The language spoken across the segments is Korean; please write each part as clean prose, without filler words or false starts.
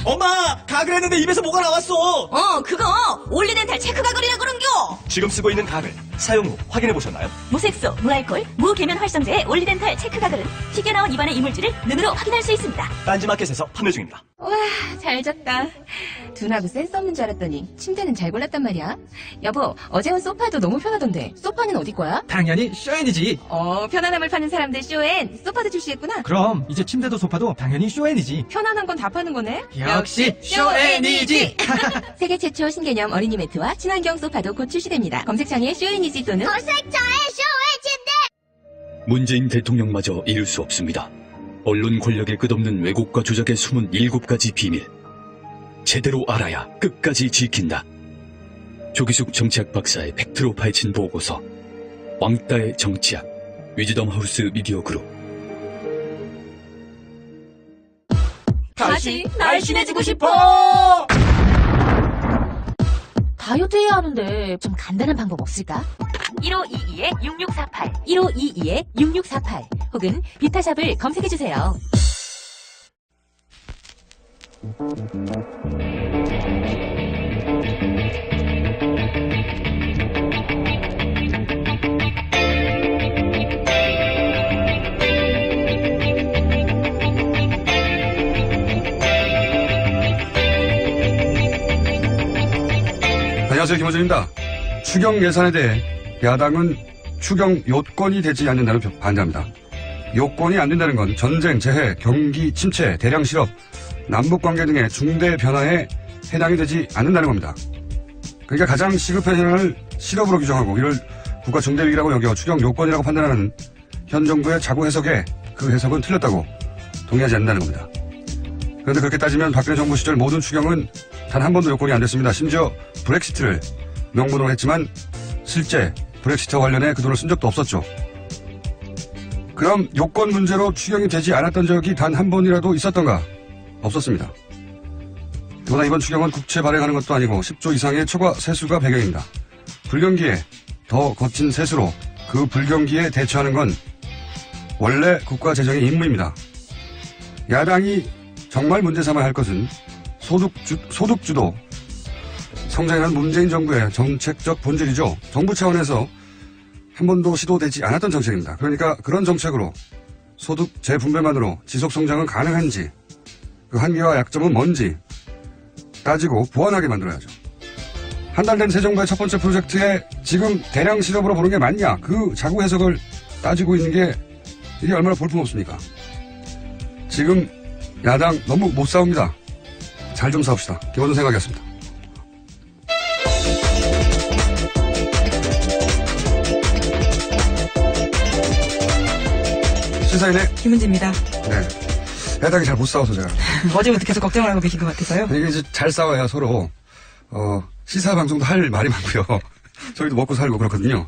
엄마! 가글 했는데 입에서 뭐가 나왔어! 그거 올리덴탈 체크 가글이라 그런겨. 지금 쓰고 있는 가글, 사용 후 확인해보셨나요? 무색소, 무알콜, 무계면 활성제의 올리덴탈 체크 가글은 튀겨 나온 입안의 이물질을 눈으로 확인할 수 있습니다. 딴지마켓에서 판매 중입니다. 와, 잘 잤다. 둔하고 센스 없는 줄 알았더니 침대는 잘 골랐단 말이야. 여보, 어제 온 소파도 너무 편하던데. 소파는 어디 거야? 당연히 쇼엔이지. 편안함을 파는 사람들 쇼엔 소파도 출시했구나. 그럼 이제 침대도 소파도 당연히 쇼엔이지. 편안한 건 다 파는 거네. 역시 쇼엔이지. 세계 최초 신개념 어린이 매트와 친환경 소파도 곧 출시됩니다. 검색창에 쇼엔이지 또는 문재인 대통령마저 이룰 수 없습니다. 언론 권력의 끝없는 왜곡과 조작의 숨은 7가지 비밀. 제대로 알아야 끝까지 지킨다. 조기숙 정치학 박사의 팩트로 파헤친 보고서. 왕따의 정치학. 위즈덤 하우스 미디어 그룹. 다시 날씬해지고 싶어! 다이어트 해야 하는데 좀 간단한 방법 없을까? 1522-6648 1522-6648 혹은 비타샵을 검색해주세요. 안녕하세요. 김호준입니다. 추경 예산에 대해 야당은 추경 요건이 되지 않는다는 반대합니다. 요건이 안 된다는 건 전쟁, 재해, 경기 침체, 대량 실업, 남북관계 등의 중대 변화에 해당이 되지 않는다는 겁니다. 그러니까 가장 시급한 현안을 실업으로 규정하고 이를 국가 중대위기라고 여겨 추경 요건이라고 판단하는 현 정부의 자구 해석에 그 해석은 틀렸다고 동의하지 않는다는 겁니다. 그런데 그렇게 따지면 박근혜 정부 시절 모든 추경은 단 한 번도 요건이 안 됐습니다. 심지어 브렉시트를 명분으로 했지만 실제 브렉시트와 관련해 그 돈을 쓴 적도 없었죠. 그럼 요건 문제로 추경이 되지 않았던 적이 단 한 번이라도 있었던가? 없었습니다. 그러나 이번 추경은 국채 발행하는 것도 아니고 10조 이상의 초과 세수가 배경입니다. 불경기에 더 거친 세수로 그 불경기에 대처하는 건 원래 국가 재정의 임무입니다. 야당이 정말 문제 삼아야 할 것은 소득주도 성장이라는 문재인 정부의 정책적 본질이죠. 정부 차원에서 한 번도 시도되지 않았던 정책입니다. 그러니까 그런 정책으로 소득 재분배만으로 지속성장은 가능한지, 그 한계와 약점은 뭔지 따지고 보완하게 만들어야죠. 한 달 된 새 정부의 첫 번째 프로젝트에 지금 대량 실업으로 보는 게 맞냐, 그 자구 해석을 따지고 있는 게 이게 얼마나 볼품없습니까? 지금 야당 너무 못 싸웁니다. 잘 좀 싸웁시다. 김원준 생각이었습니다. 시사인의 김은지입니다. 네. 야당이 잘 못 싸워서 제가. 어제부터 계속 걱정을 하고 계신 것 같아서요. 이게 이제 잘 싸워야 서로, 시사 방송도 할 말이 많고요. 저희도 먹고 살고 그렇거든요.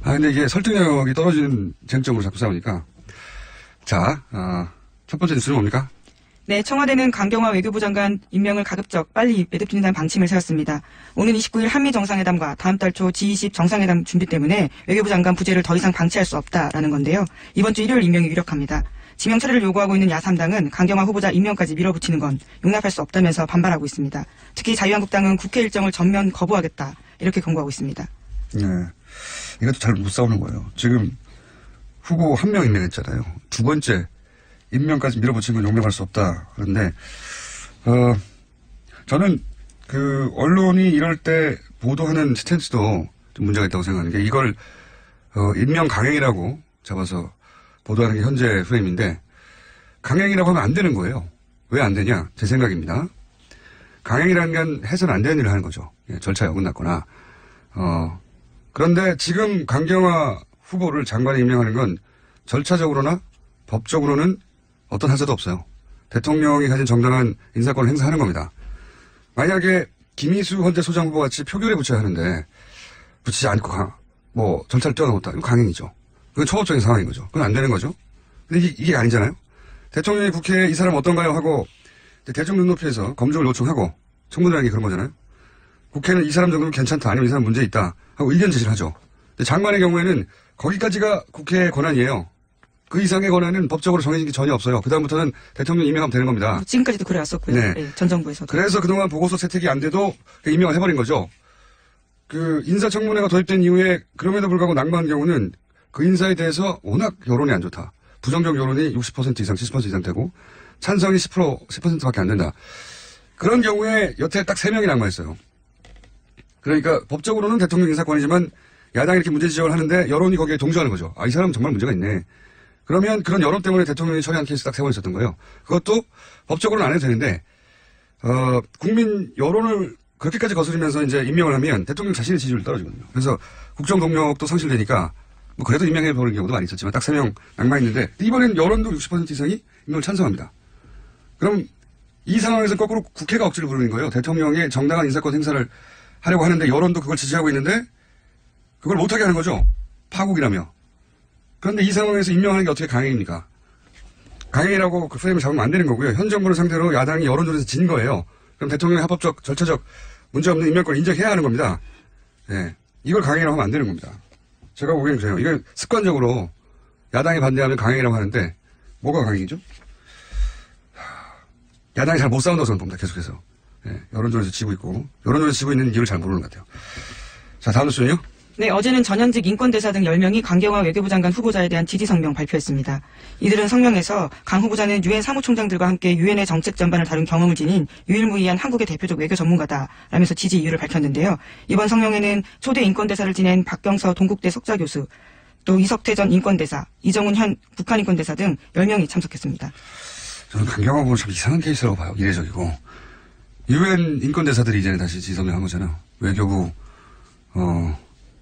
근데 이게 설득력이 떨어지는 쟁점으로 자꾸 싸우니까. 자, 첫 번째 뉴스는 뭡니까? 네, 청와대는 강경화 외교부 장관 임명을 가급적 빨리 매듭짓는다는 방침을 세웠습니다. 오는 29일 한미 정상회담과 다음 달 초 G20 정상회담 준비 때문에 외교부 장관 부재를 더 이상 방치할 수 없다라는 건데요. 이번 주 일요일 임명이 유력합니다. 지명 처리를 요구하고 있는 야3당은 강경화 후보자 임명까지 밀어붙이는 건 용납할 수 없다면서 반발하고 있습니다. 특히 자유한국당은 국회 일정을 전면 거부하겠다 이렇게 경고하고 있습니다. 네. 이것도 잘 못 싸우는 거예요. 지금 후보 한 명 임명했잖아요. 두 번째 임명까지 밀어붙이는 건 용납할 수 없다. 그런데, 저는 언론이 이럴 때 보도하는 스탠스도 좀 문제가 있다고 생각하는 게 이걸, 임명 강행이라고 잡아서 보도하는 게 현재 프레임인데, 강행이라고 하면 안 되는 거예요. 왜 안 되냐? 제 생각입니다. 강행이라는 건 해서는 안 되는 일을 하는 거죠. 절차에 어긋났거나. 그런데 지금 강경화 후보를 장관에 임명하는 건 절차적으로나 법적으로는 어떤 한사도 없어요. 대통령이 가진 정당한 인사권을 행사하는 겁니다. 만약에 김희수 현재 소장 후보 같이 표결에 붙여야 하는데 붙이지 않고 절차를 뛰어넘었다. 이거 강행이죠. 그건 초법적인 상황인 거죠. 그건 안 되는 거죠. 근데 이게 아니잖아요. 대통령이 국회에 이 사람 어떤가요? 하고 대중 눈높이에서 검증을 요청하고 청문회라는 게 그런 거잖아요. 국회는 이 사람 정도면 괜찮다 아니면 이 사람 문제 있다 하고 의견 제시를 하죠. 근데 장관의 경우에는 거기까지가 국회의 권한이에요. 그 이상의 권한은 법적으로 정해진 게 전혀 없어요. 그다음부터는 대통령 임명하면 되는 겁니다. 지금까지도 그래왔었고요. 네. 예, 전 정부에서도. 그래서 그동안 보고서 채택이 안 돼도 임명을 해버린 거죠. 그 인사청문회가 도입된 이후에 그럼에도 불구하고 낙마한 경우는 그 인사에 대해서 워낙 여론이 안 좋다. 부정적 여론이 60% 이상, 70% 이상 되고 찬성이 10%밖에 안 된다. 그런 경우에 여태 딱 3명이 낙마했어요. 그러니까 법적으로는 대통령 인사권이지만 야당이 이렇게 문제 지적을 하는데 여론이 거기에 동조하는 거죠. 아, 이 사람은 정말 문제가 있네. 그러면 그런 여론 때문에 대통령이 처리한 케이스 딱 3번 있었던 거예요. 그것도 법적으로는 안 해도 되는데, 국민 여론을 그렇게까지 거스르면서 이제 임명을 하면 대통령 자신의 지지율이 떨어지거든요. 그래서 국정 동력도 상실되니까 뭐 그래도 임명해보는 경우도 많이 있었지만 딱 3명 낙마했는데 이번엔 여론도 60% 이상이 임명을 찬성합니다. 그럼 이 상황에서 거꾸로 국회가 억지를 부르는 거예요. 대통령의 정당한 인사권 행사를 하려고 하는데 여론도 그걸 지지하고 있는데 그걸 못하게 하는 거죠. 파국이라며. 그런데 이 상황에서 임명하는 게 어떻게 강행입니까? 강행이라고 그 프레임을 잡으면 안 되는 거고요. 현 정부를 상대로 야당이 여론조사에서 진 거예요. 그럼 대통령의 합법적, 절차적 문제없는 임명권을 인정해야 하는 겁니다. 예. 이걸 강행이라고 하면 안 되는 겁니다. 제가 보기엔 그래요. 이건 습관적으로 야당이 반대하면 강행이라고 하는데 뭐가 강행이죠? 야당이 잘 못 싸운다고 저는 봅니다. 계속해서. 예. 여론조사에서 지고 있고 여론조사에서 지고 있는 이유를 잘 모르는 것 같아요. 자, 다음 뉴스는요. 네, 어제는 전현직 인권대사 등 10명이 강경화 외교부 장관 후보자에 대한 지지 성명 발표했습니다. 이들은 성명에서 강 후보자는 유엔 사무총장들과 함께 유엔의 정책 전반을 다룬 경험을 지닌 유일무이한 한국의 대표적 외교 전문가다라면서 지지 이유를 밝혔는데요. 이번 성명에는 초대 인권대사를 지낸 박경서 동국대 석좌교수, 또 이석태 전 인권대사, 이정훈 현 북한 인권대사 등 10명이 참석했습니다. 저는 강경화 보면 참 이상한 케이스라고 봐요. 이례적이고. 유엔 인권대사들이 이제는 다시 지성명한 거잖아요. 외교부,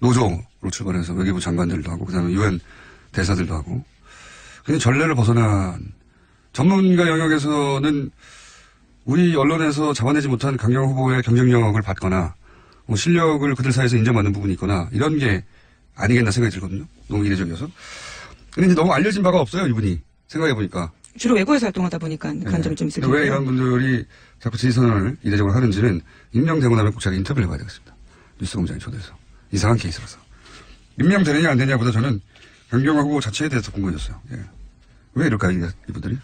노조로 출발해서 외교부 장관들도 하고, 그 다음에 유엔 대사들도 하고. 근데 전례를 벗어난 전문가 영역에서는 우리 언론에서 잡아내지 못한 강경화 후보의 경쟁력을 받거나, 뭐 실력을 그들 사이에서 인정받는 부분이 있거나, 이런 게 아니겠나 생각이 들거든요. 너무 이례적이어서. 근데 이제 너무 알려진 바가 없어요, 이분이. 생각해보니까. 주로 외국에서 활동하다 보니까 그런 점이 좀 있을 텐데요. 왜 이런 분들이 자꾸 지지선언을 이례적으로 하는지는 임명되고 나면 꼭 제가 인터뷰를 해봐야 되겠습니다. 뉴스공장에 초대해서. 이상한 케이스라서. 임명되느냐 안 되느냐보다 저는 강경화 후보 자체에 대해서 궁금해졌어요. 예. 왜 이럴까요, 이분들이?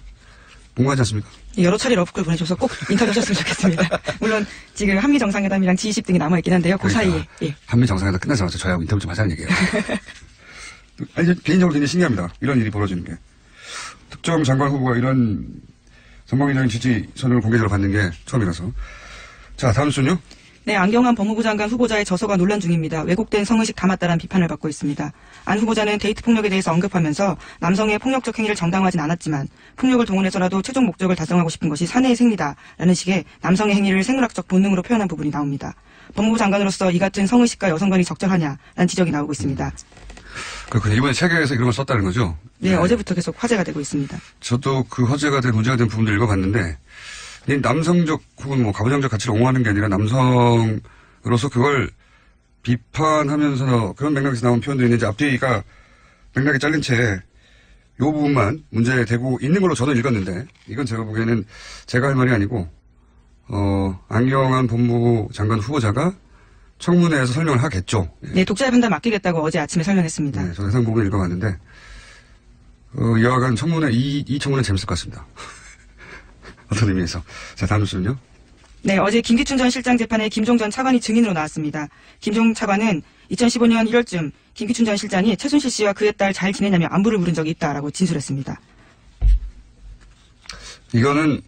궁금하지 않습니까? 여러 차례 러브콜 보내줘서 꼭 인터뷰 하셨으면 좋겠습니다. 물론 지금 한미 정상회담이랑 G20 등이 남아있긴 한데요. 그 사이에. 예. 한미 정상회담 끝나자마자 저희하고 인터뷰 좀 하자는 얘기예요. 아니, 개인적으로 굉장히 신기합니다. 이런 일이 벌어지는 게. 특정 장관 후보가 이런 전방위적인 지지선을 공개적으로 받는 게 처음이라서. 자, 다음 순요. 네, 안경환 법무부 장관 후보자의 저서가 논란 중입니다. 왜곡된 성의식 담았다는 비판을 받고 있습니다. 안 후보자는 데이트 폭력에 대해서 언급하면서 남성의 폭력적 행위를 정당화하진 않았지만 폭력을 동원해서라도 최종 목적을 달성하고 싶은 것이 사내의 생리다라는 식의 남성의 행위를 생물학적 본능으로 표현한 부분이 나옵니다. 법무부 장관으로서 이 같은 성의식과 여성관이 적절하냐라는 지적이 나오고 있습니다. 그렇군요. 이번에 책에서 이런 걸 썼다는 거죠? 네, 어제부터 계속 화제가 되고 있습니다. 저도 그 화제가 된 문제가 된 부분들 읽어봤는데 이 남성적 혹은 뭐 가부장적 가치를 옹호하는 게 아니라 남성으로서 그걸 비판하면서 그런 맥락에서 나온 표현들이 있는지 앞뒤가 맥락이 잘린 채 이 부분만 문제되고 있는 걸로 저는 읽었는데 이건 제가 보기에는 제가 할 말이 아니고 안경환 법무부 장관 후보자가 청문회에서 설명을 하겠죠. 네, 독자의 판단 맡기겠다고 어제 아침에 설명했습니다. 네, 저 해상 부분을 읽어봤는데 이와 같은 청문회 이 청문회 재밌을 것 같습니다. 어떤 의미에서. 자, 다음 뉴스는요. 네, 어제 김기춘 전 실장 재판에 김종 전 차관이 증인으로 나왔습니다. 김종 차관은 2015년 1월쯤 김기춘 전 실장이 최순실 씨와 그의 딸 잘 지내냐며 안부를 물은 적이 있다라고 진술했습니다. 이거는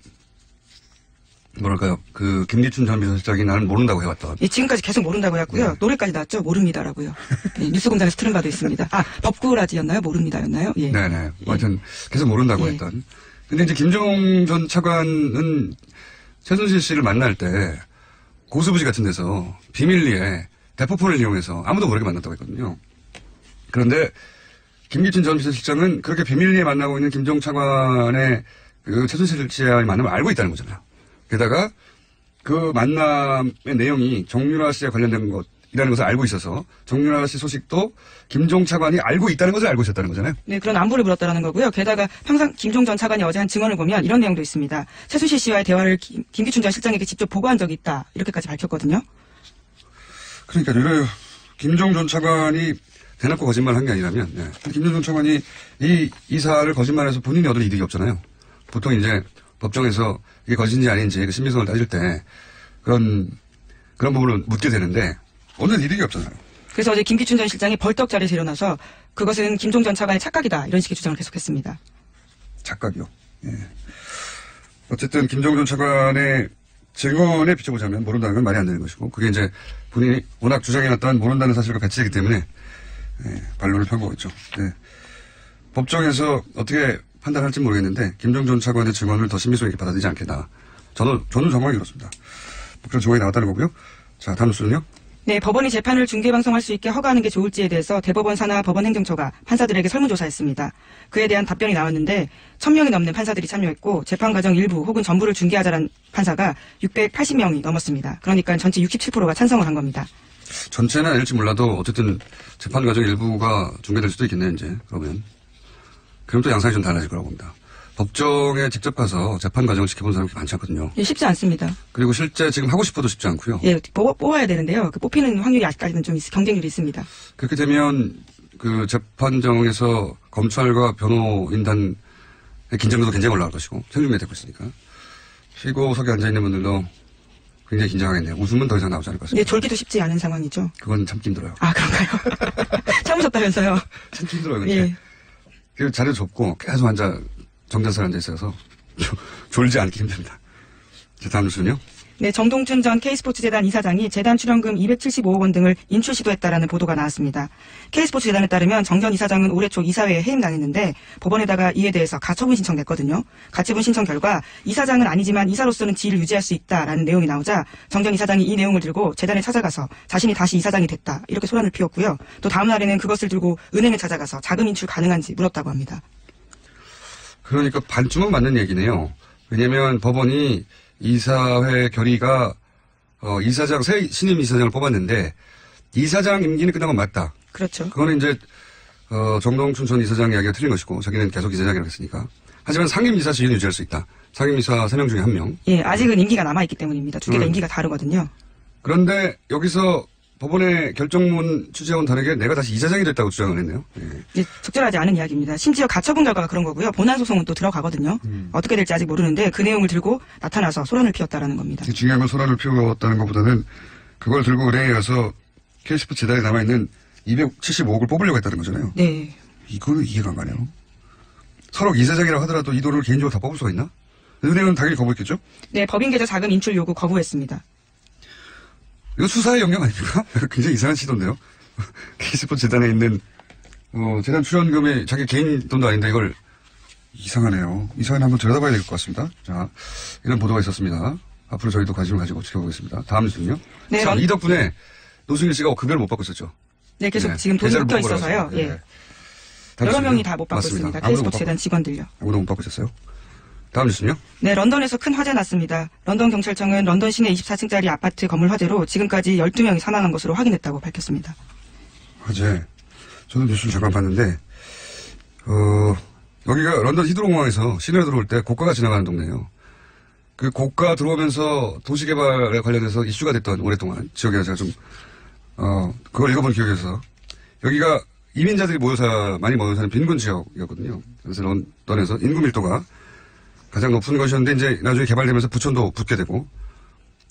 뭐랄까요. 그 김기춘 전 비서실장이 나는 모른다고 해왔던. 예, 지금까지 계속 모른다고 해왔고요. 네. 노래까지 나왔죠. 모릅니다라고요. 예, 뉴스공장에서 틀은 바도 있습니다. 아, 법구라지였나요? 모릅니다였나요? 예. 네네. 하여튼 계속 모른다고 예. 했던. 근데 이제 김종 전 차관은 최순실 씨를 만날 때 고수부지 같은 데서 비밀리에 대포폰을 이용해서 아무도 모르게 만났다고 했거든요. 그런데 김기춘 전 비서실장은 그렇게 비밀리에 만나고 있는 김종 차관의 그 최순실 씨와의 만남을 알고 있다는 거잖아요. 게다가 그 만남의 내용이 정유라 씨와 관련된 것이라는 것을 알고 있어서 정유라 씨 소식도 김종 차관이 알고 있다는 것을 알고 있었다는 거잖아요. 네, 그런 안부를 물었다는 거고요. 게다가 평상 김종 전 차관이 어제 한 증언을 보면 이런 내용도 있습니다. 최순실 씨와의 대화를 김기춘 전 실장에게 직접 보고한 적이 있다. 이렇게까지 밝혔거든요. 그러니까 김종 전 차관이 대놓고 거짓말을 한 게 아니라면, 김정준 차관이 이 이사를 거짓말해서 본인이 얻을 이득이 없잖아요. 보통 이제 법정에서 이게 거짓인지 아닌지 그 신빙성을 따질 때 그런 부분을 묻게 되는데 얻는 이득이 없잖아요. 그래서 어제 김기춘 전 실장이 벌떡 자리에서 일어나서 그것은 김종 전 차관의 착각이다 이런 식의 주장을 계속했습니다. 착각이요. 예. 어쨌든 김정준 차관의 증언에 비춰보자면 모른다는 건 말이 안 되는 것이고 그게 이제 본인이 워낙 주장해놨던 모른다는 사실과 배치되기 때문에 반론을 펴고 있죠. 법정에서 어떻게 판단할지 모르겠는데 김정준 차관의 증언을 더 신빙성 있게 받아들이지 않겠다. 저는 정말 그렇습니다. 그런 증언이 나왔다는 거고요. 자, 다음 뉴스는요. 네, 법원이 재판을 중계방송할 수 있게 허가하는 게 좋을지에 대해서 대법원 산하 법원행정처가 판사들에게 설문조사했습니다. 그에 대한 답변이 나왔는데 1000명이 넘는 판사들이 참여했고 재판 과정 일부 혹은 전부를 중계하자란 판사가 680명이 넘었습니다. 그러니까 전체 67%가 찬성을 한 겁니다. 전체는 아닐지 몰라도 어쨌든 재판 과정 일부가 중계될 수도 있겠네요, 이제. 그럼 또 양상이 좀 달라질 거라고 봅니다. 법정에 직접 가서 재판 과정을 지켜본 사람이 많지 않거든요. 예, 쉽지 않습니다. 그리고 실제 지금 하고 싶어도 쉽지 않고요. 예, 뽑아야 되는데요. 그 뽑히는 확률이 아직까지는 좀 경쟁률이 있습니다. 그렇게 되면 그 재판정에서 검찰과 변호인단의 긴장도도 굉장히 올라갈 것이고 생중계 되고 있으니까 피고석에 앉아있는 분들도 굉장히 긴장하겠네요. 웃음은 더 이상 나오지 않을 것 같습니다. 네, 졸기도 쉽지 않은 상황이죠. 그건 참기 힘들어요. 아, 그런가요? 참으셨다면서요? 참기 힘들어요. 근데. 예. 그 자리도 좁고 계속 정자세로 앉아 있어서 졸지 않기 힘듭니다. 자, 다음 뉴스는요. 네, 정동춘 전 K스포츠재단 이사장이 재단 출연금 275억 원 등을 인출 시도했다라는 보도가 나왔습니다. K스포츠재단에 따르면 정 전 이사장은 올해 초 이사회에 해임당했는데 법원에다가 이에 대해서 가처분 신청냈거든요. 가처분 신청 결과 이사장은 아니지만 이사로서는 지위를 유지할 수 있다라는 내용이 나오자 정 전 이사장이 이 내용을 들고 재단에 찾아가서 자신이 다시 이사장이 됐다 이렇게 소란을 피웠고요. 또 다음 날에는 그것을 들고 은행에 찾아가서 자금 인출 가능한지 물었다고 합니다. 그러니까 반쯤은 맞는 얘기네요. 왜냐하면 법원이 이사회 결의가 이사장 새 신임 이사장을 뽑았는데 이사장 임기는 끝난 건 맞다. 그렇죠. 그거는 이제 정동춘 전 이사장 이야기가 틀린 것이고 자기는 계속 이사장이라고 했으니까. 하지만 상임 이사 지위는 유지할 수 있다. 상임 이사 3명 중에 1명. 예, 아직은 임기가 남아있기 때문입니다. 두 개가 임기가 다르거든요. 그런데 여기서 법원의 결정문 취재와는 다르게 내가 다시 이사장이 됐다고 주장을 했네요. 예, 적절하지 않은 이야기입니다. 심지어 가처분 결과가 그런 거고요. 본안 소송은 또 들어가거든요. 어떻게 될지 아직 모르는데 그 내용을 들고 나타나서 소란을 피웠다라는 겁니다. 중요한 건 소란을 피웠다는 것보다는 그걸 들고 은행에 가서 K스포츠 재단에 남아있는 275억을 뽑으려고 했다는 거잖아요. 네. 이거는 이해가 안 가네요. 서로 이사장이라고 하더라도 이 돈을 개인적으로 다 뽑을 수가 있나? 은행은 당연히 거부했겠죠? 네, 법인계좌 자금 인출 요구 거부했습니다. 이거 수사의 영역 아닙니까? 굉장히 이상한 시도인데요. K스포츠 재단에 있는 재단 출연금이 자기 개인 돈도 아닌데 이걸 이상하네요. 이 사안을 한번 들여다봐야 될 것 같습니다. 자, 이런 보도가 있었습니다. 앞으로 저희도 관심을 가지고 지켜보겠습니다. 다음 뉴스는요. 네, 참, 이 덕분에 노승일 씨가 급여를 못 받고 있었죠. 네, 계속 네, 지금 돈이 계좌를 묶여 못 받아서. 있어서요. 네. 예. 다음 여러 뉴스는요? 명이 다 못 받고 맞습니다. 있습니다. 아무도 못 K스포츠 재단 직원들요. 아무도 못 받고 있었어요. 다음 뉴스는요. 네, 런던에서 큰 화재 났습니다. 런던 경찰청은 런던 시내 24층짜리 아파트 건물 화재로 지금까지 12명이 사망한 것으로 확인했다고 밝혔습니다. 화재. 저도 뉴스를 잠깐 봤는데, 여기가 런던 히드로공항에서 시내로 들어올 때 고가가 지나가는 동네예요. 그 고가 들어오면서 도시개발에 관련해서 이슈가 됐던 오랫동안 지역에 제가 좀 그걸 읽어본 기억이 있어서 여기가 이민자들이 많이 모여 사는 빈곤 지역이었거든요. 그래서 런던에서 인구 밀도가 가장 높은 것이었는데 이제 나중에 개발되면서 부천도 붙게 되고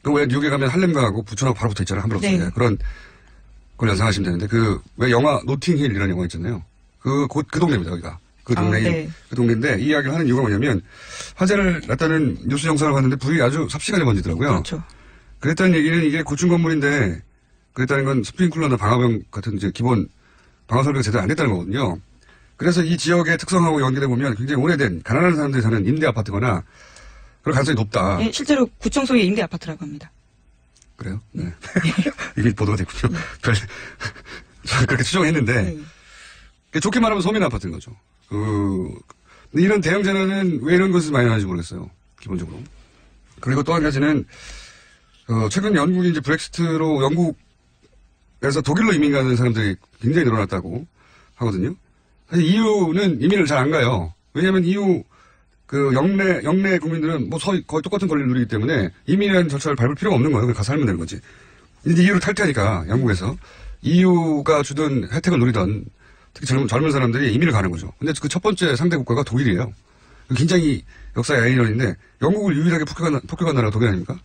또 왜 뉴욕에 가면 할렘강하고 부천하고 바로 붙어 있잖아요. 함부로 없어요. 네. 그런 걸 연상하시면 되는데 왜 영화 노팅힐이라는 영화 있잖아요. 그 동네입니다. 여기가. 그 동네, 네. 그 동네인데 이 이야기를 하는 이유가 뭐냐면 화재를 났다는 뉴스 영상을 봤는데 불이 아주 삽시간에 번지더라고요. 그렇죠. 그랬다는 얘기는 이게 고층 건물인데 그랬다는 건 스프링클러나 방화벽 같은 이제 기본 방화 설비가 제대로 안 됐다는 거거든요. 그래서 이 지역의 특성하고 연계돼 보면 굉장히 오래된 가난한 사람들이 사는 임대 아파트거나 그럴 가능성이 높다. 네, 실제로 구청소의 임대 아파트라고 합니다. 그래요? 네. 이게 보도가 됐군요. 그렇게 추정했는데 네. 좋게 말하면 소민 아파트인 거죠. 근데 이런 대형 재난은 왜 이런 것을 많이 하는지 모르겠어요. 기본적으로. 그리고 또 한 가지는 최근 영국이 이제 브렉시트로 영국에서 독일로 이민 가는 사람들이 굉장히 늘어났다고 하거든요. 사실 EU는 이민을 잘 안 가요. 왜냐하면 EU 영내 국민들은 거의 똑같은 권리를 누리기 때문에 이민이라는 절차를 밟을 필요가 없는 거예요. 그냥 가서 살면 되는 거지. 이제 EU를 탈퇴하니까 영국에서 EU가 주던 혜택을 누리던 특히 젊은 사람들이 이민을 가는 거죠. 근데 그 첫 번째 상대 국가가 독일이에요. 굉장히 역사의 아이러니인데 영국을 유일하게 폭격한 나라가 독일 아닙니까?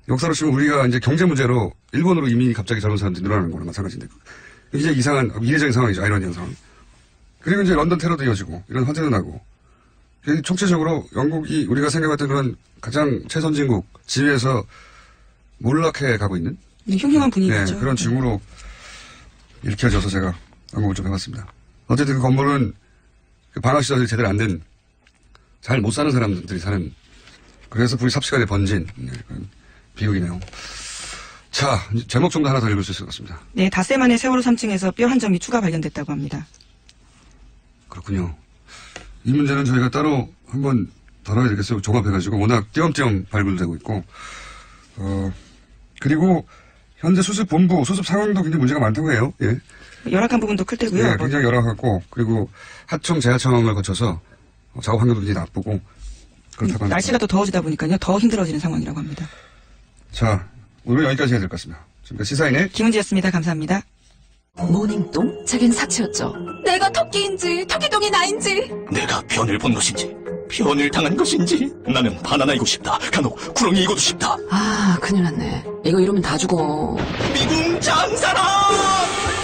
역사로 치면 우리가 이제 경제 문제로 일본으로 이민이 갑자기 젊은 사람들이 늘어나는 거랑 마찬가지인데 굉장히 이상한 이례적인 상황이죠. 아이러니한 상황. 그리고 이제 런던 테러도 이어지고 이런 화재도 나고 총체적으로 영국이 우리가 생각했던 그런 가장 최선진국 지위에서 몰락해 가고 있는 흉흉한 분위기죠. 네, 그런 징후로 일으켜져서 제가 언급을 좀 해봤습니다. 어쨌든 그 건물은 방화시설이 제대로 안 된 잘 못 사는 사람들이 사는 그래서 불이 삽시간에 번진 그런 비극이네요. 자, 제목 정도 하나 더 읽을 수 있을 것 같습니다. 네, 닷새 만에 세월호 3층에서 뼈 한 점이 추가 발견됐다고 합니다. 그렇군요. 이 문제는 저희가 따로 한번 다뤄야 되겠어요. 종합해가지고 워낙 띄엄띄엄 발굴되고 있고 그리고 현재 수습 상황도 굉장히 문제가 많다고 해요. 예. 열악한 부분도 클 테고요. 네, 굉장히 열악하고 그리고 하청 재하청을 거쳐서 작업 환경도 굉장히 나쁘고 그렇다고 합니다. 날씨가 또 더워지다 보니까요. 더 힘들어지는 상황이라고 합니다. 자, 오늘 여기까지 해야 될 것 같습니다. 지금까지 시사인의 김은지였습니다. 감사합니다. 모닝똥? 자긴 사치였죠. 내가 토끼인지 토끼똥이 나인지. 내가 변을 본 것인지 변을 당한 것인지 나는 바나나이고 싶다. 간혹 구렁이이고도 싶다. 아, 큰일 났네. 이거 이러면 다 죽어. 미궁 장사랑!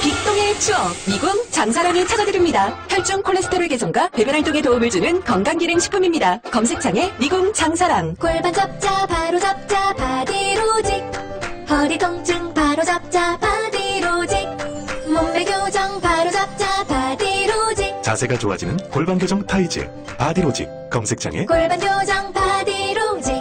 빅동의 추억, 미궁 장사랑이 찾아드립니다. 혈중 콜레스테롤 개선과 배변 활동에 도움을 주는 건강기능식품입니다. 검색창에 미궁 장사랑. 골반 잡자 바로 잡자 바디로직 허리 통증 바로 잡자 바디로직 몸매 교정 바로 잡자 바디로직 자세가 좋아지는 골반 교정 타이즈 바디로직 검색창에 골반 교정 바디로직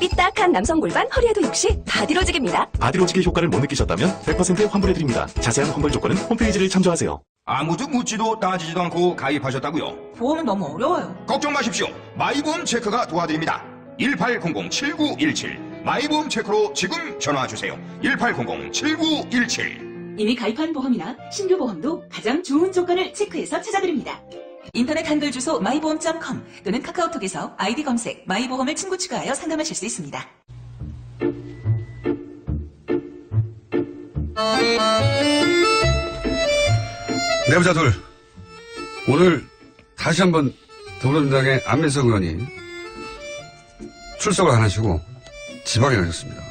삐딱한 남성 골반, 허리에도 역시 바디로직입니다. 바디로직의 효과를 못 느끼셨다면 100% 환불해드립니다. 자세한 환불 조건은 홈페이지를 참조하세요. 아무도 묻지도 따지지도 않고 가입하셨다고요? 보험은 너무 어려워요. 걱정 마십시오. 마이보험 체크가 도와드립니다. 1800-7917 마이보험 체크로 지금 전화주세요. 1800-7917 이미 가입한 보험이나 신규 보험도 가장 좋은 조건을 체크해서 찾아드립니다. 인터넷 한글 주소 마이보험.com 또는 카카오톡에서 아이디 검색 마이보험을 친구 추가하여 상담하실 수 있습니다. 내부자 둘. 오늘 다시 한번 더불어민주당의 안민석 의원이 출석을 안 하시고 지방에 가셨습니다.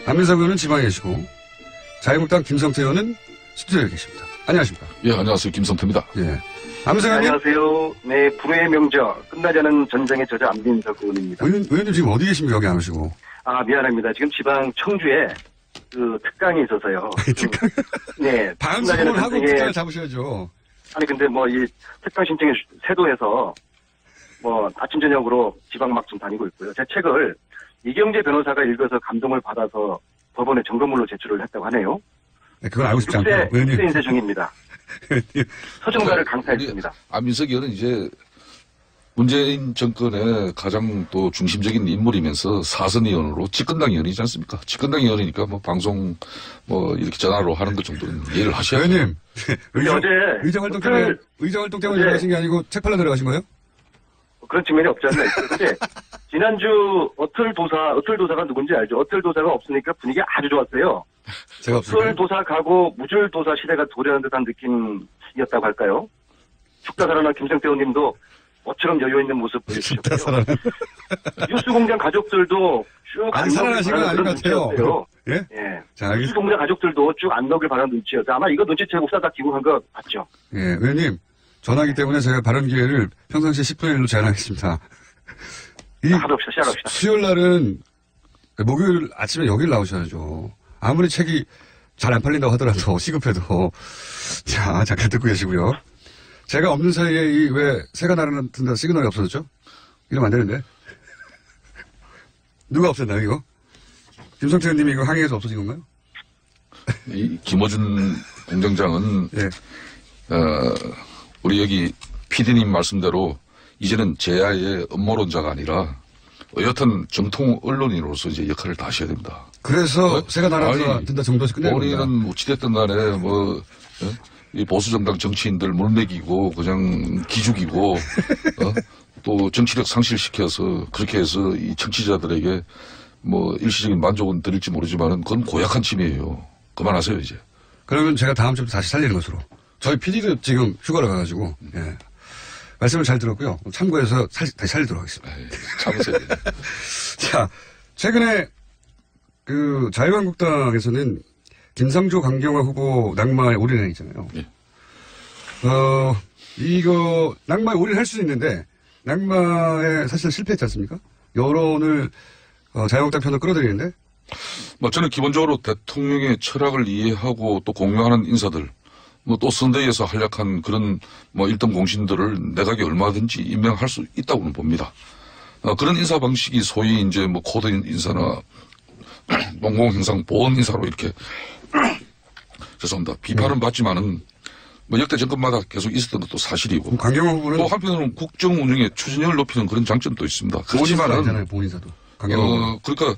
안민석 의원은 지방에 계시고 자유한국당 김성태 의원은 스튜디오에 계십니다. 안녕하십니까? 예, 안녕하세요. 김성태입니다. 예. 안민석 의원님. 안녕하세요. 네, 불후의 명저, 끝나지 않은 전쟁의 저자 안민석 의원입니다. 의원님 지금 어디 계십니까? 여기 안 오시고. 아, 미안합니다. 지금 지방 청주에 그 특강이 있어서요. 특강? 네. 방송을 하고 특강을 잡으셔야죠. 아니, 근데 뭐 이 특강 신청에 세도해서 뭐 아침 저녁으로 지방 막 좀 다니고 있고요. 제 책을 이경재 변호사가 읽어서 감동을 받아서 법원에 점검물로 제출을 했다고 하네요. 네, 그건 알고 싶지 않고. 육세 인쇄 중입니다. 서정가를 강타했습니다. 안민석 의원은 이제 문재인 정권의 가장 또 중심적인 인물이면서 사선 의원으로 집권당 의원이지 않습니까? 집권당 의원이니까 뭐 방송 뭐 이렇게 전화로 하는 것 정도는 이해를 하셔야죠. 의원님, 어제 의정 활동 때문에 들어가신 게 아니고 책 팔러 들어가신 거예요? 그런 측면이 없지 않나 있어요. 근데 지난주 어틀도사가 누군지 알죠? 어틀도사가 없으니까 분위기가 아주 좋았어요. 제가 없을까요? 어틀도사 가고 무줄도사 시대가 도래하는 듯한 느낌이었다고 할까요? 죽다 살아난 김성태 의원님도 모처럼 여유 있는 모습 보여주셨고요. 뉴스공장 가족들도 쭉 안 살아나신 건 아닌 것 같아요. 예? 예. 자, 알겠습니다. 뉴스공장 가족들도 쭉 안 넣길 바라는 눈치여서 아마 이거 눈치채고 싸다 기고한 거 맞죠? 예, 의원님. 전화기 때문에 제가 발언 기회를 평상시에 10분의 1로 제한하겠습니다. 시작합시다. 수요일 날은 목요일 아침에 여길 나오셔야죠. 아무리 책이 잘 안 팔린다고 하더라도 시급해도. 자, 잠깐 듣고 계시고요. 제가 없는 사이에 왜 새가 날아든다 시그널이 없어졌죠? 이러면 안 되는데. 누가 없앴나요, 이거? 김성태 의원님이 이거 항의해서 없어진 건가요? 이 김어준 공장장은 예. 우리 여기 PD님 말씀대로 이제는 제야의 음모론자가 아니라 여튼 정통 언론인으로서 이제 역할을 다 하셔야 됩니다. 그래서 새가 날아든다 정도에서 끝내는 겁니다. 본인은 어찌됐든 간에 뭐 이 보수정당 정치인들 물먹이고 그냥 기죽이고 또 정치력 상실시켜서 그렇게 해서 이 청취자들에게 뭐 일시적인 만족은 드릴지 모르지만은 그건 고약한 침해예요. 그만하세요 이제. 그러면 제가 다음 주부터 다시 살리는 것으로. 저희 PD도 지금 휴가를 가가지고, 예. 말씀을 잘 들었고요. 참고해서 다시 살리도록 하겠습니다. 참으세요. 자, 최근에 자유한국당에서는 김상조 강경화 후보 낙마에 올인해 있잖아요. 예. 이거 낙마에 올인할 수는 있는데 낙마에 사실 실패했지 않습니까? 여론을 자유한국당 편으로 끌어들이는데. 저는 기본적으로 대통령의 철학을 이해하고 또 공유하는 인사들, 또 선대위에서 활약한 그런 1등 공신들을 내각에 얼마든지 임명할 수 있다고는 봅니다. 그런 인사 방식이 소위 이제 코드 인사나 공공행상 보원 인사로 이렇게 죄송합니다. 비판은 받지만은 역대 정권마다 계속 있었던 것도 사실이고. 강경화 후보는 또 한편으로는 국정 운영의 추진력을 높이는 그런 장점도 있습니다. 그렇지만은 보인사도. 그러니까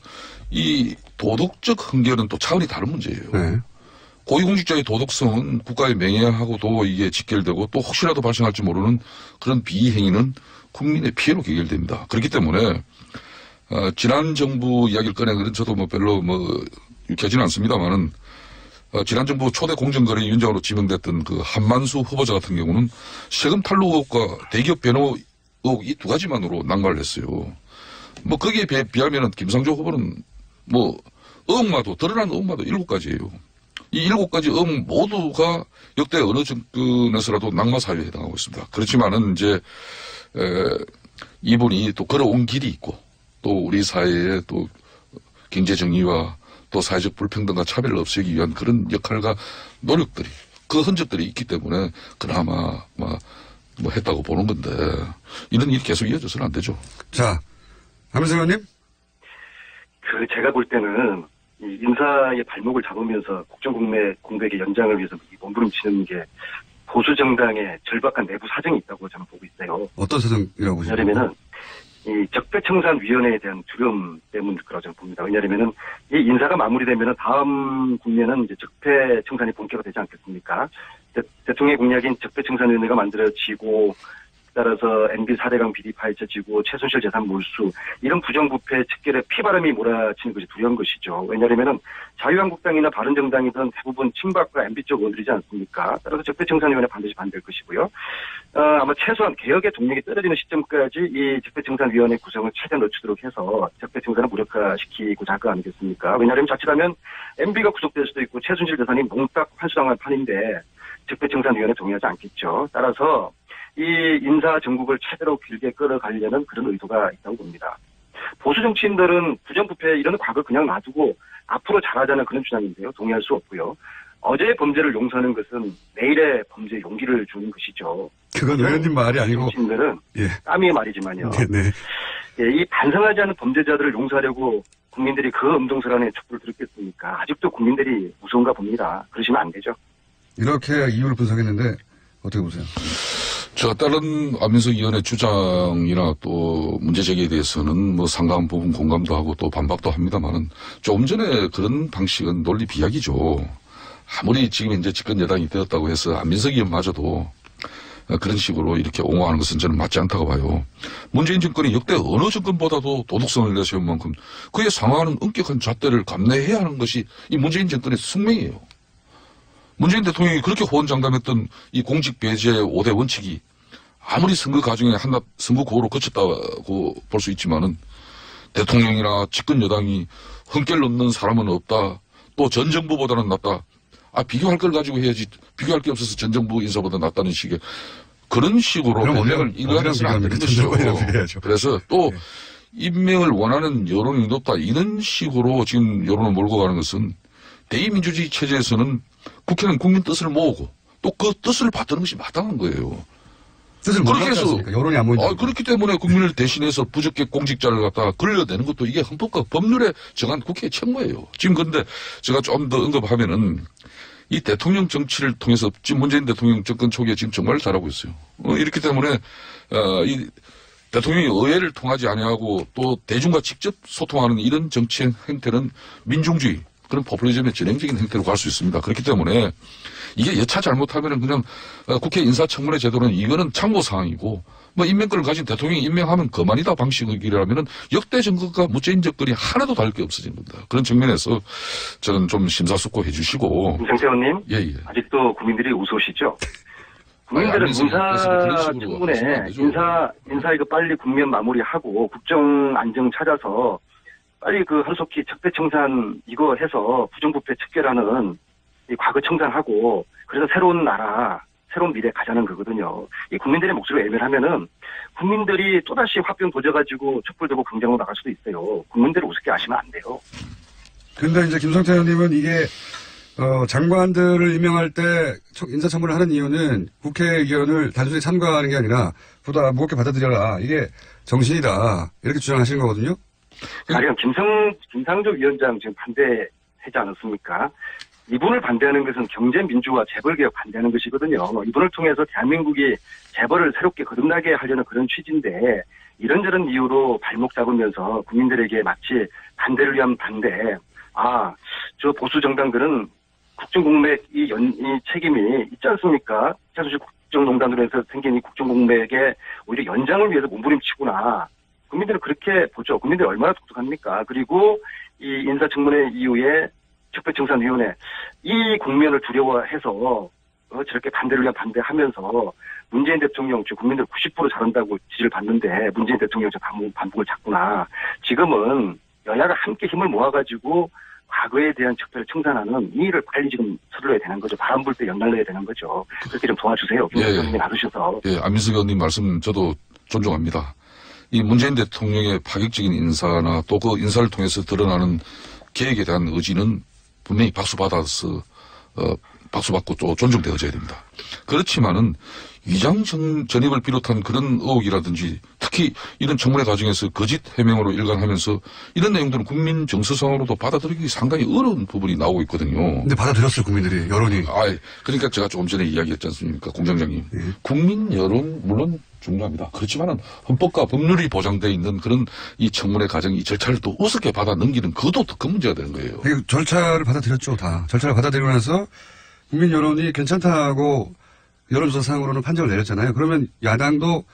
이 도덕적 흥결은 또 차원이 다른 문제예요. 네. 고위공직자의 도덕성은 국가의 명예하고도 이게 직결되고 또 혹시라도 발생할지 모르는 그런 비행위는 국민의 피해로 귀결됩니다. 그렇기 때문에 지난 정부 이야기를 꺼내는 건 저도 별로 유쾌하지는 않습니다만은 지난 정부 초대 공정거래 위원장으로 지명됐던 그 한만수 후보자 같은 경우는 세금 탈루 의혹과 대기업 변호 의혹 이 두 가지만으로 낙마를 했어요. 거기에 비하면은 김상조 후보는 의혹마도 드러난 의혹마도 7가지예요. 이 7가지 의혹 모두가 역대 어느 정권에서라도 낙마 사유에 해당하고 있습니다. 그렇지만은 이제 이분이 또 걸어온 길이 있고 또 우리 사회의 또 경제 정의와 또 사회적 불평등과 차별을 없애기 위한 그런 역할과 노력들이 그 흔적들이 있기 때문에 그나마 했다고 보는 건데 이런 일이 계속 이어져서는 안 되죠. 자, 함성 의원님. 제가 볼 때는 이 인사의 발목을 잡으면서 국정공백의 연장을 위해서 몸부림치는 게 보수 정당의 절박한 내부 사정이 있다고 저는 보고 있어요. 어떤 사정이라고 보십니까? 왜냐하면은 이 적폐청산위원회에 대한 두려움 때문일 거라고 저는 봅니다. 왜냐하면은 이 인사가 마무리되면은 다음 국면은 이제 적폐청산이 본격화되지 않겠습니까? 대통령의 공약인 적폐청산위원회가 만들어지고 따라서 MB 4대강 비리 파헤쳐지고 최순실 재산 몰수 이런 부정부패 척결에 피바람이 몰아치는 것이 두려운 것이죠. 왜냐하면은 자유한국당이나 바른정당이든 대부분 친박과 MB 쪽 의원들이지 않습니까? 따라서 적폐청산위원회 반드시 반대할 것이고요. 아마 최소한 개혁의 동력이 떨어지는 시점까지 이 적폐청산위원회 구성을 최대한 늦추도록 해서 적폐청산을 무력화시키고자 할 거 아니겠습니까? 왜냐하면 자칫하면 MB가 구속될 수도 있고 최순실 재산이 몽땅 환수당할 판인데 적폐청산위원회 동의하지 않겠죠. 따라서 이 인사 정국을 최대로 길게 끌어가려는 그런 의도가 있다고 봅니다. 보수 정치인들은 부정부패 이런 과거 그냥 놔두고 앞으로 잘하자는 그런 주장인데요. 동의할 수 없고요. 어제의 범죄를 용서하는 것은 내일의 범죄에 용기를 주는 것이죠. 그건 의원님 말이 아니고. 정치인들은 예. 까미의 말이지만요. 네네. 예, 이 반성하지 않은 범죄자들을 용서하려고 국민들이 그 음동설안에 촛불을 들었겠습니까? 아직도 국민들이 무서운가 봅니다. 그러시면 안 되죠. 이렇게 이유를 분석했는데 어떻게 보세요? 다른 안민석 의원의 주장이나 또 문제 제기에 대해서는 상당한 부분 공감도 하고 또 반박도 합니다만은 조금 전에 그런 방식은 논리 비약이죠. 아무리 지금 이제 집권 여당이 되었다고 해서 안민석 의원마저도 그런 식으로 이렇게 옹호하는 것은 저는 맞지 않다고 봐요. 문재인 정권이 역대 어느 정권보다도 도덕성을 내세운 만큼 그에 상응하는 엄격한 잣대를 감내해야 하는 것이 이 문재인 정권의 숙명이에요. 문재인 대통령이 그렇게 호언장담했던 이 공직 배제의 5대 원칙이 아무리 선거 과정에 한낱 선거 구호로 거쳤다고 볼 수 있지만은 대통령이나 집권 여당이 흠결 넘는 사람은 없다. 또 전 정부보다는 낫다. 비교할 걸 가지고 해야지. 비교할 게 없어서 전 정부 인사보다 낫다는 식의 그런 식으로 변명을 인정해서는 안 되는 것이죠. 그래서 또 임명을 원하는 여론이 높다. 이런 식으로 지금 여론을 몰고 가는 것은 대의민주주의 체제에서는 국회는 국민 뜻을 모으고 또 그 뜻을 받드는 것이 마땅한 거예요. 뜻을 그렇게 해서 여론이 안 모인다. 그렇기 때문에 국민을 대신해서 부적격 공직자를 갖다가 걸려내는 것도 이게 헌법과 법률에 정한 국회의 책무예요. 지금 그런데 제가 좀 더 언급하면은 이 대통령 정치를 통해서 지금 문재인 대통령 정권 초기에 지금 정말 잘하고 있어요. 이렇기 때문에 이 대통령이 의회를 통하지 아니하고 또 대중과 직접 소통하는 이런 정치 행태는 민중주의 그런 포퓰리즘의 전형적인 행태로 갈 수 있습니다. 그렇기 때문에 이게 여차 잘못하면 그냥 국회 인사청문회 제도는 이거는 참고사항이고 뭐 임명권을 가진 대통령이 임명하면 그만이다 방식이라면은 역대 정권과 문재인 정권이 하나도 다를 게 없어진 겁니다. 그런 측면에서 저는 좀 심사숙고해 주시고. 김성태 의원님, 예. 아직도 국민들이 우스우시죠? 국민들은 인사 때문에 인사 이거 빨리 국면 마무리하고 국정 안정 찾아서 빨리 그 한속히 적폐청산 이거 해서 부정부패 척결하는 이 과거 청산하고 그래서 새로운 나라, 새로운 미래 가자는 거거든요. 이 국민들의 목소리를 외면하면은 국민들이 또다시 화병 도져가지고 촛불 들고 광장으로 나갈 수도 있어요. 국민들을 우습게 아시면 안 돼요. 근데 이제 김성태 의원님은 이게 장관들을 임명할 때 인사청문을 하는 이유는 국회의원을 단순히 참가하는 게 아니라 보다 무겁게 받아들여라. 이게 정신이다. 이렇게 주장하시는 거거든요. 가령 김상조 위원장 지금 반대하지 않았습니까? 이분을 반대하는 것은 경제민주화 재벌개혁 반대하는 것이거든요. 이분을 통해서 대한민국이 재벌을 새롭게 거듭나게 하려는 그런 취지인데 이런저런 이유로 발목 잡으면서 국민들에게 마치 반대를 위한 반대. 저 보수 정당들은 국정공백 이 책임이 있지 않습니까? 사실 국정농단으로 해서 생긴 이 국정공백의 오히려 연장을 위해서 몸부림치구나. 국민들은 그렇게 보죠. 국민들이 얼마나 독특합니까? 그리고 이 인사청문회 이후에 적폐청산위원회 이 국면을 두려워해서 저렇게 반대를 위한 반대하면서 문재인 대통령 즉 국민들 90% 잘한다고 지지를 받는데 문재인 대통령 반복을 찾구나. 지금은 여야가 함께 힘을 모아가지고 과거에 대한 적폐를 청산하는 이 일을 빨리 지금 서둘러야 되는 거죠. 바람 불 때 연날려야 되는 거죠. 그렇게 좀 도와주세요. 김대통령이 나누셔서. 안민석 의원님 말씀 저도 존중합니다. 이 문재인 대통령의 파격적인 인사나 또 그 인사를 통해서 드러나는 계획에 대한 의지는 분명히 박수받아서 박수받고 또 존중되어져야 됩니다. 그렇지만은 위장 전입을 비롯한 그런 의혹이라든지 특히 이런 청문회 과정에서 거짓 해명으로 일관하면서 이런 내용들은 국민 정서상으로도 받아들이기 상당히 어려운 부분이 나오고 있거든요. 근데 받아들였어요, 국민들이. 여론이. 그러니까 제가 조금 전에 이야기했지 않습니까, 공장장님. 국민 여론 물론 중요합니다. 그렇지만은 헌법과 법률이 보장되어 있는 그런 이 청문회 과정 이 절차를 또 우습게 받아 넘기는 그것도 더 큰 문제가 되는 거예요. 절차를 받아들였죠, 다. 절차를 받아들이고 나서 국민 여론이 괜찮다고 여론조사상으로는 판정을 내렸잖아요. 그러면 야당도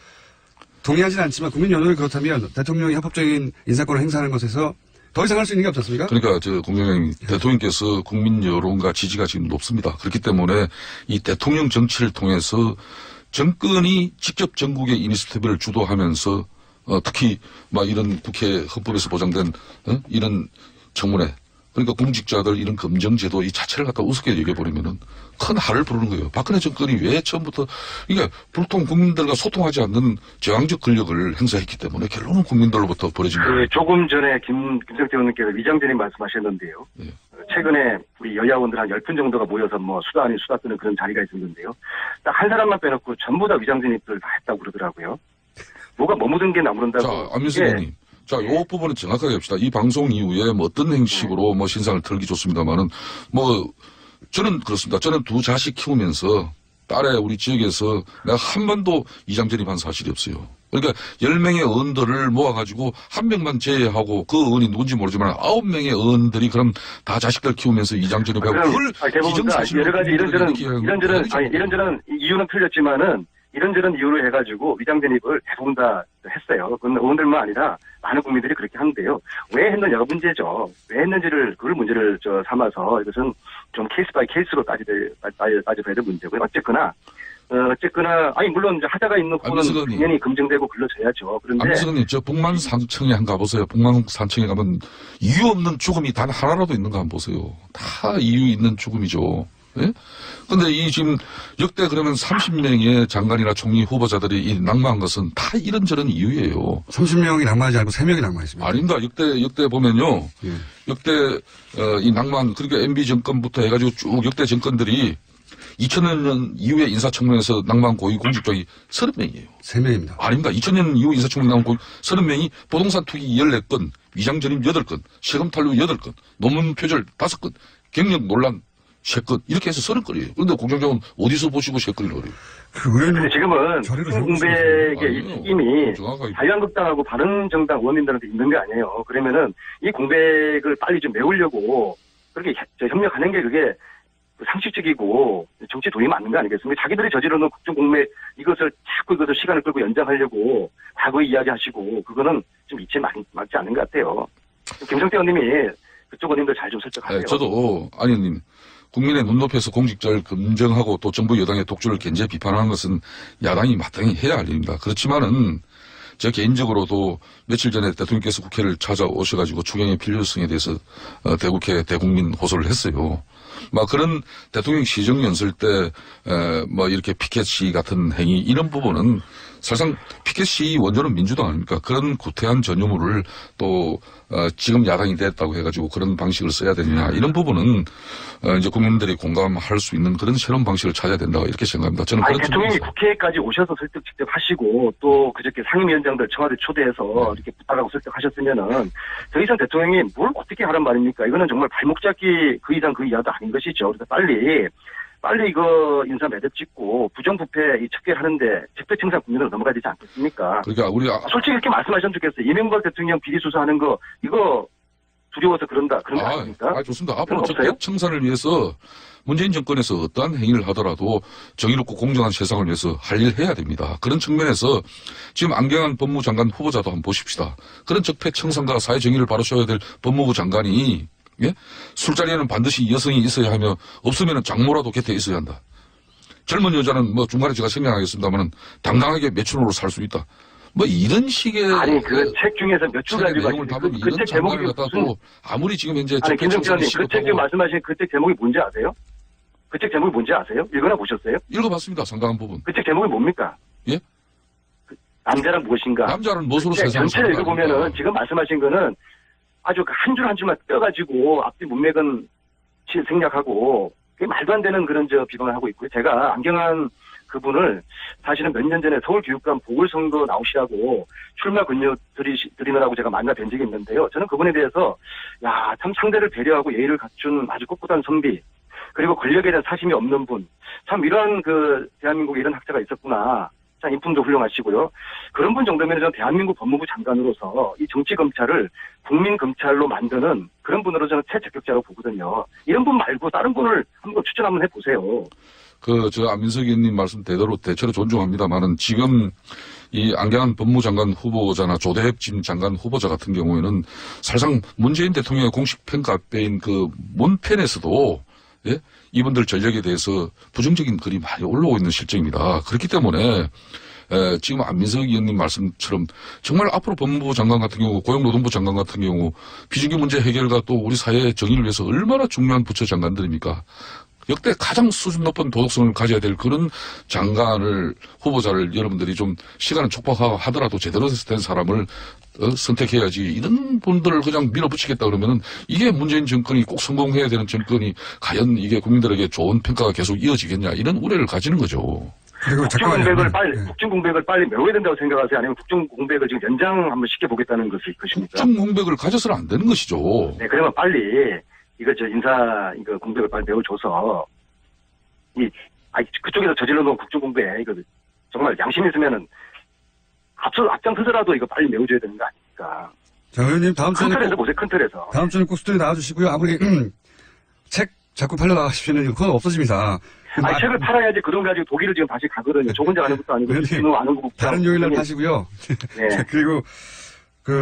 동의하지는 않지만 국민 여론이 그렇다면 대통령이 합법적인 인사권을 행사하는 것에서 더 이상 할 수 있는 게 없지 않습니까? 그러니까 공장장님 대통령께서 국민 여론과 지지가 지금 높습니다. 그렇기 때문에 이 대통령 정치를 통해서 정권이 직접 전국의 이니시티브를 주도하면서 특히 막 이런 국회 헌법에서 보장된 이런 청문회 그러니까 공직자들 이런 검증제도 이 자체를 갖다 우습게 얘기해버리면은 큰 har를 부르는 거예요. 박근혜 정권이 왜 처음부터 이게 보통 국민들과 소통하지 않는 제왕적 권력을 행사했기 때문에 결론은 국민들로부터 벌어진 거예요. 조금 전에 김성태 의원님께서 위장전입 말씀하셨는데요. 최근에 우리 여야원들 한 10분 정도가 모여서 뭐 수다 아닌 수다 뜨는 그런 자리가 있었는데요. 딱 한 사람만 빼놓고 전부 다 위장전입들 다 했다고 그러더라고요. 뭐가 머무든 게 나무른다고. 자, 안민석 의원님. 자, 요 부분은 정확하게 합시다. 이 방송 이후에 뭐 어떤 형식으로 뭐 신상을 털기 좋습니다만은 저는 그렇습니다. 저는 두 자식 키우면서 딸의 우리 지역에서 내가 한 번도 이장 전입한 사실이 없어요. 그러니까 10명의 의원들을 모아가지고 한 명만 제외하고 그 의원이 누군지 모르지만 9명의 의원들이 그럼 다 자식들 키우면서 이장 전입하고 그걸 기정사실로 여러 가지 이런저런 이유는 틀렸지만은 이런저런 이유로 해가지고 위장전입을 대부분 다 했어요. 그건 의원들만 아니라 많은 국민들이 그렇게 하는데요. 왜 했느냐가 문제죠. 왜 했는지를 그걸 문제를 삼아서 이것은 좀 케이스 바이 케이스로 따져봐야 될 문제고요. 어쨌거나 물론 이제 하자가 있는 부분은 당연히 검증되고 걸러져야죠. 그런데 안민석님 저 북만산청에 한번 가보세요. 북만산청에 가면 이유 없는 죽음이 단 하나라도 있는가 한번 보세요. 다 이유 있는 죽음이죠. 예? 근데 이 지금 역대 그러면 30명의 장관이나 총리 후보자들이 이 낙마한 것은 다 이런저런 이유예요. 30명이 낙마하지 않고 3명이 낙마했습니다. 아닙니다. 역대 보면요. 역대 이 낙마한 그러니까 MB 정권부터 해가지고 쭉 역대 정권들이 2000년 이후에 인사청문회에서 낙마한 고위공직자이 30명이에요. 3명입니다. 아닙니다. 2000년 이후 인사청문회 나온 30명이 부동산 투기 14건, 위장전입 8건, 세금 탈루 8건, 논문 표절 5건, 경력 논란 3건 이렇게 해서 30건이에요. 그런데 공장장은 어디서 보시고 3건이라고 그래요? 근데 지금은 공백의 이 책임이 자유한국당하고 바른정당 의원님들한테 있는 게 아니에요. 그러면은 이 공백을 빨리 좀 메우려고 그렇게 협력하는 게 그게 상식적이고 정치 도입 맞는 거 아니겠습니까? 자기들이 저지르는 국정공매 이것을 자꾸 이것을 시간을 끌고 연장하려고 과거 이야기하시고 그거는 좀 이치 맞지 않는 것 같아요. 김성태 의원님이 그쪽 의원님들 잘 좀 설득하세요. 저도 안 의원님 국민의 눈높이에서 공직자를 검증하고 또 정부 여당의 독주를 견제 비판하는 것은 야당이 마땅히 해야 할 일입니다. 그렇지만은 저 개인적으로도 며칠 전에 대통령께서 국회를 찾아오셔가지고 추경의 필요성에 대해서 대국회 대국민 호소를 했어요. 막 그런 대통령 시정 연설 때 뭐 이렇게 피켓 시위 같은 행위 이런 부분은 사실상 피켓 시위 원조는 민주당 아닙니까? 그런 구태한 전유물을 또 지금 야당이 됐다고 해가지고 그런 방식을 써야 되느냐 이런 부분은 이제 국민들이 공감할 수 있는 그런 새로운 방식을 찾아야 된다 이렇게 생각합니다. 저는 그런 대통령이 국회까지 오셔서 설득 직접 하시고 또 그저께 상임위원장들 청와대 초대해서 이렇게 부탁하고 설득하셨으면은 더 이상 대통령이 뭘 어떻게 하란 말입니까? 이거는 정말 발목 잡기 그 이상 그 이하도 아닌 것이죠. 그래서 빨리 이거 인사 매듭 짓고 부정부패 이 척결하는데 적폐청산 국민으로 넘어가야 되지 않겠습니까? 그러니까 우리 솔직히 이렇게 말씀하셨으면 좋겠어요. 이명박 대통령 비리 수사하는 거 이거 두려워서 그런 거 아닙니까? 좋습니다. 앞으로 적폐청산을 위해서 문재인 정권에서 어떠한 행위를 하더라도 정의롭고 공정한 세상을 위해서 할 일 해야 됩니다. 그런 측면에서 지금 안경환 법무부 장관 후보자도 한번 보십시다. 그런 적폐청산과 사회정의를 바로 세워야 될 법무부 장관이 예? 술자리에는 반드시 여성이 있어야 하며 없으면 장모라도 곁에 있어야 한다. 젊은 여자는 뭐 중간에 제가 생략하겠습니다만은 당당하게 매춘으로 살 수 있다. 뭐 이런 식의 아니 그 책 중에서 몇 줄 가지고 내용을 보면 이런 장관을 갖다도 아무리 지금 현재 아니 김정태 의원님 그 책 말씀하신 그 책 제목이 뭔지 아세요? 그 책 제목이 뭔지 아세요? 읽어나 보셨어요? 읽어봤습니다. 상당한 부분. 그 책 제목이 뭡니까? 예? 남자란 무엇인가? 남자는 무엇으로 세상을 전체를 읽어보면은 지금 말씀하신 거는 아주 한 줄 한 줄만 떼어가지고 앞뒤 문맥은 생략하고 그게 말도 안 되는 그런 비방을 하고 있고요. 제가 안경환 그분을 사실은 몇 년 전에 서울교육감 보궐선거 나오시라고 출마 권유 드리느라고 제가 만나 뵌 적이 있는데요. 저는 그분에 대해서 참 상대를 배려하고 예의를 갖춘 아주 꿋꿋한 선비 그리고 권력에 대한 사심이 없는 분 참 이런 대한민국에 이런 학자가 있었구나. 참 인품도 훌륭하시고요. 그런 분 정도면 저는 대한민국 법무부 장관으로서 이 정치검찰을 국민검찰로 만드는 그런 분으로 저는 최적격자라고 보거든요. 이런 분 말고 다른 분을 한번 추천 한번 해보세요. 안민석 의원님 말씀 대체로 존중합니다만은 지금 이 안경환 법무장관 후보자나 조대엽 진 장관 후보자 같은 경우에는 사실상 문재인 대통령의 공식 평가배인 그 문펜에서도 예? 이분들 전력에 대해서 부정적인 글이 많이 올라오고 있는 실정입니다. 그렇기 때문에 지금 안민석 의원님 말씀처럼 정말 앞으로 법무부 장관 같은 경우 고용노동부 장관 같은 경우 비정규 문제 해결과 또 우리 사회의 정의를 위해서 얼마나 중요한 부처 장관들입니까? 역대 가장 수준 높은 도덕성을 가져야 될 그런 후보자를 여러분들이 좀 시간을 촉박하더라도 제대로 된 사람을 선택해야지 이런 분들을 그냥 밀어붙이겠다 그러면은 이게 문재인 정권이 꼭 성공해야 되는 정권이 과연 이게 국민들에게 좋은 평가가 계속 이어지겠냐 이런 우려를 가지는 거죠. 그리고 국정공백을 빨리 메워야 된다고 생각하세요? 아니면 국정공백을 지금 연장 한번 시켜보겠다는 것입니까? 국정공백을 가져서는 안 되는 것이죠. 네, 그러면 빨리 인사 공백을 빨리 메워줘서 그쪽에서 저질러 놓은 국정공백 이거 정말 양심 있으면은 앞장서더라도 이거 빨리 메워줘야 되는 거 아닙니까? 자, 의원님 다음 주에 큰 틀에서 보세요. 큰 틀에서. 다음 주에 꼭 스튜디오 나와주시고요. 아무리 책 자꾸 팔려 나가시면은 그건 없어집니다. 책을 팔아야지 그 돈 가지고 독일을 지금 다시 가거든요. 저 혼자 가는 것도 아니고 다른 요일날 파시고요. 네. 그리고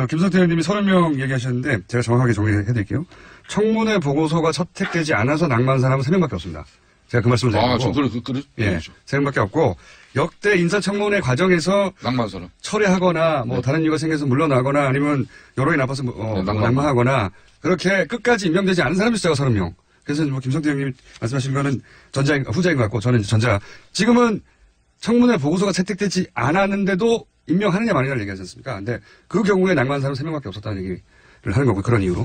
김성태 의원님이 30명 얘기하셨는데 제가 정확하게 정리해드릴게요. 청문회 보고서가 채택되지 않아서 낭만 사람은 3명밖에 없습니다. 제가 그 말씀을 드리고. 예, 3명밖에 없고 역대 인사청문회 과정에서 낭만 사람 철회하거나 다른 이유가 생겨서 물러나거나 아니면 여론이 나빠서 낭만하거나 그렇게 끝까지 임명되지 않은 사람이 있어요. 30명. 그래서 김성태 의원님 말씀하신 거는 후자인 것 같고 저는 전자. 지금은 청문회 보고서가 채택되지 않았는데도 임명하느냐 마느냐를 얘기하지 않습니까? 근데 그 경우에 낭만 사람 3명밖에 없었다는 얘기를 하는 거고 그런 이유로.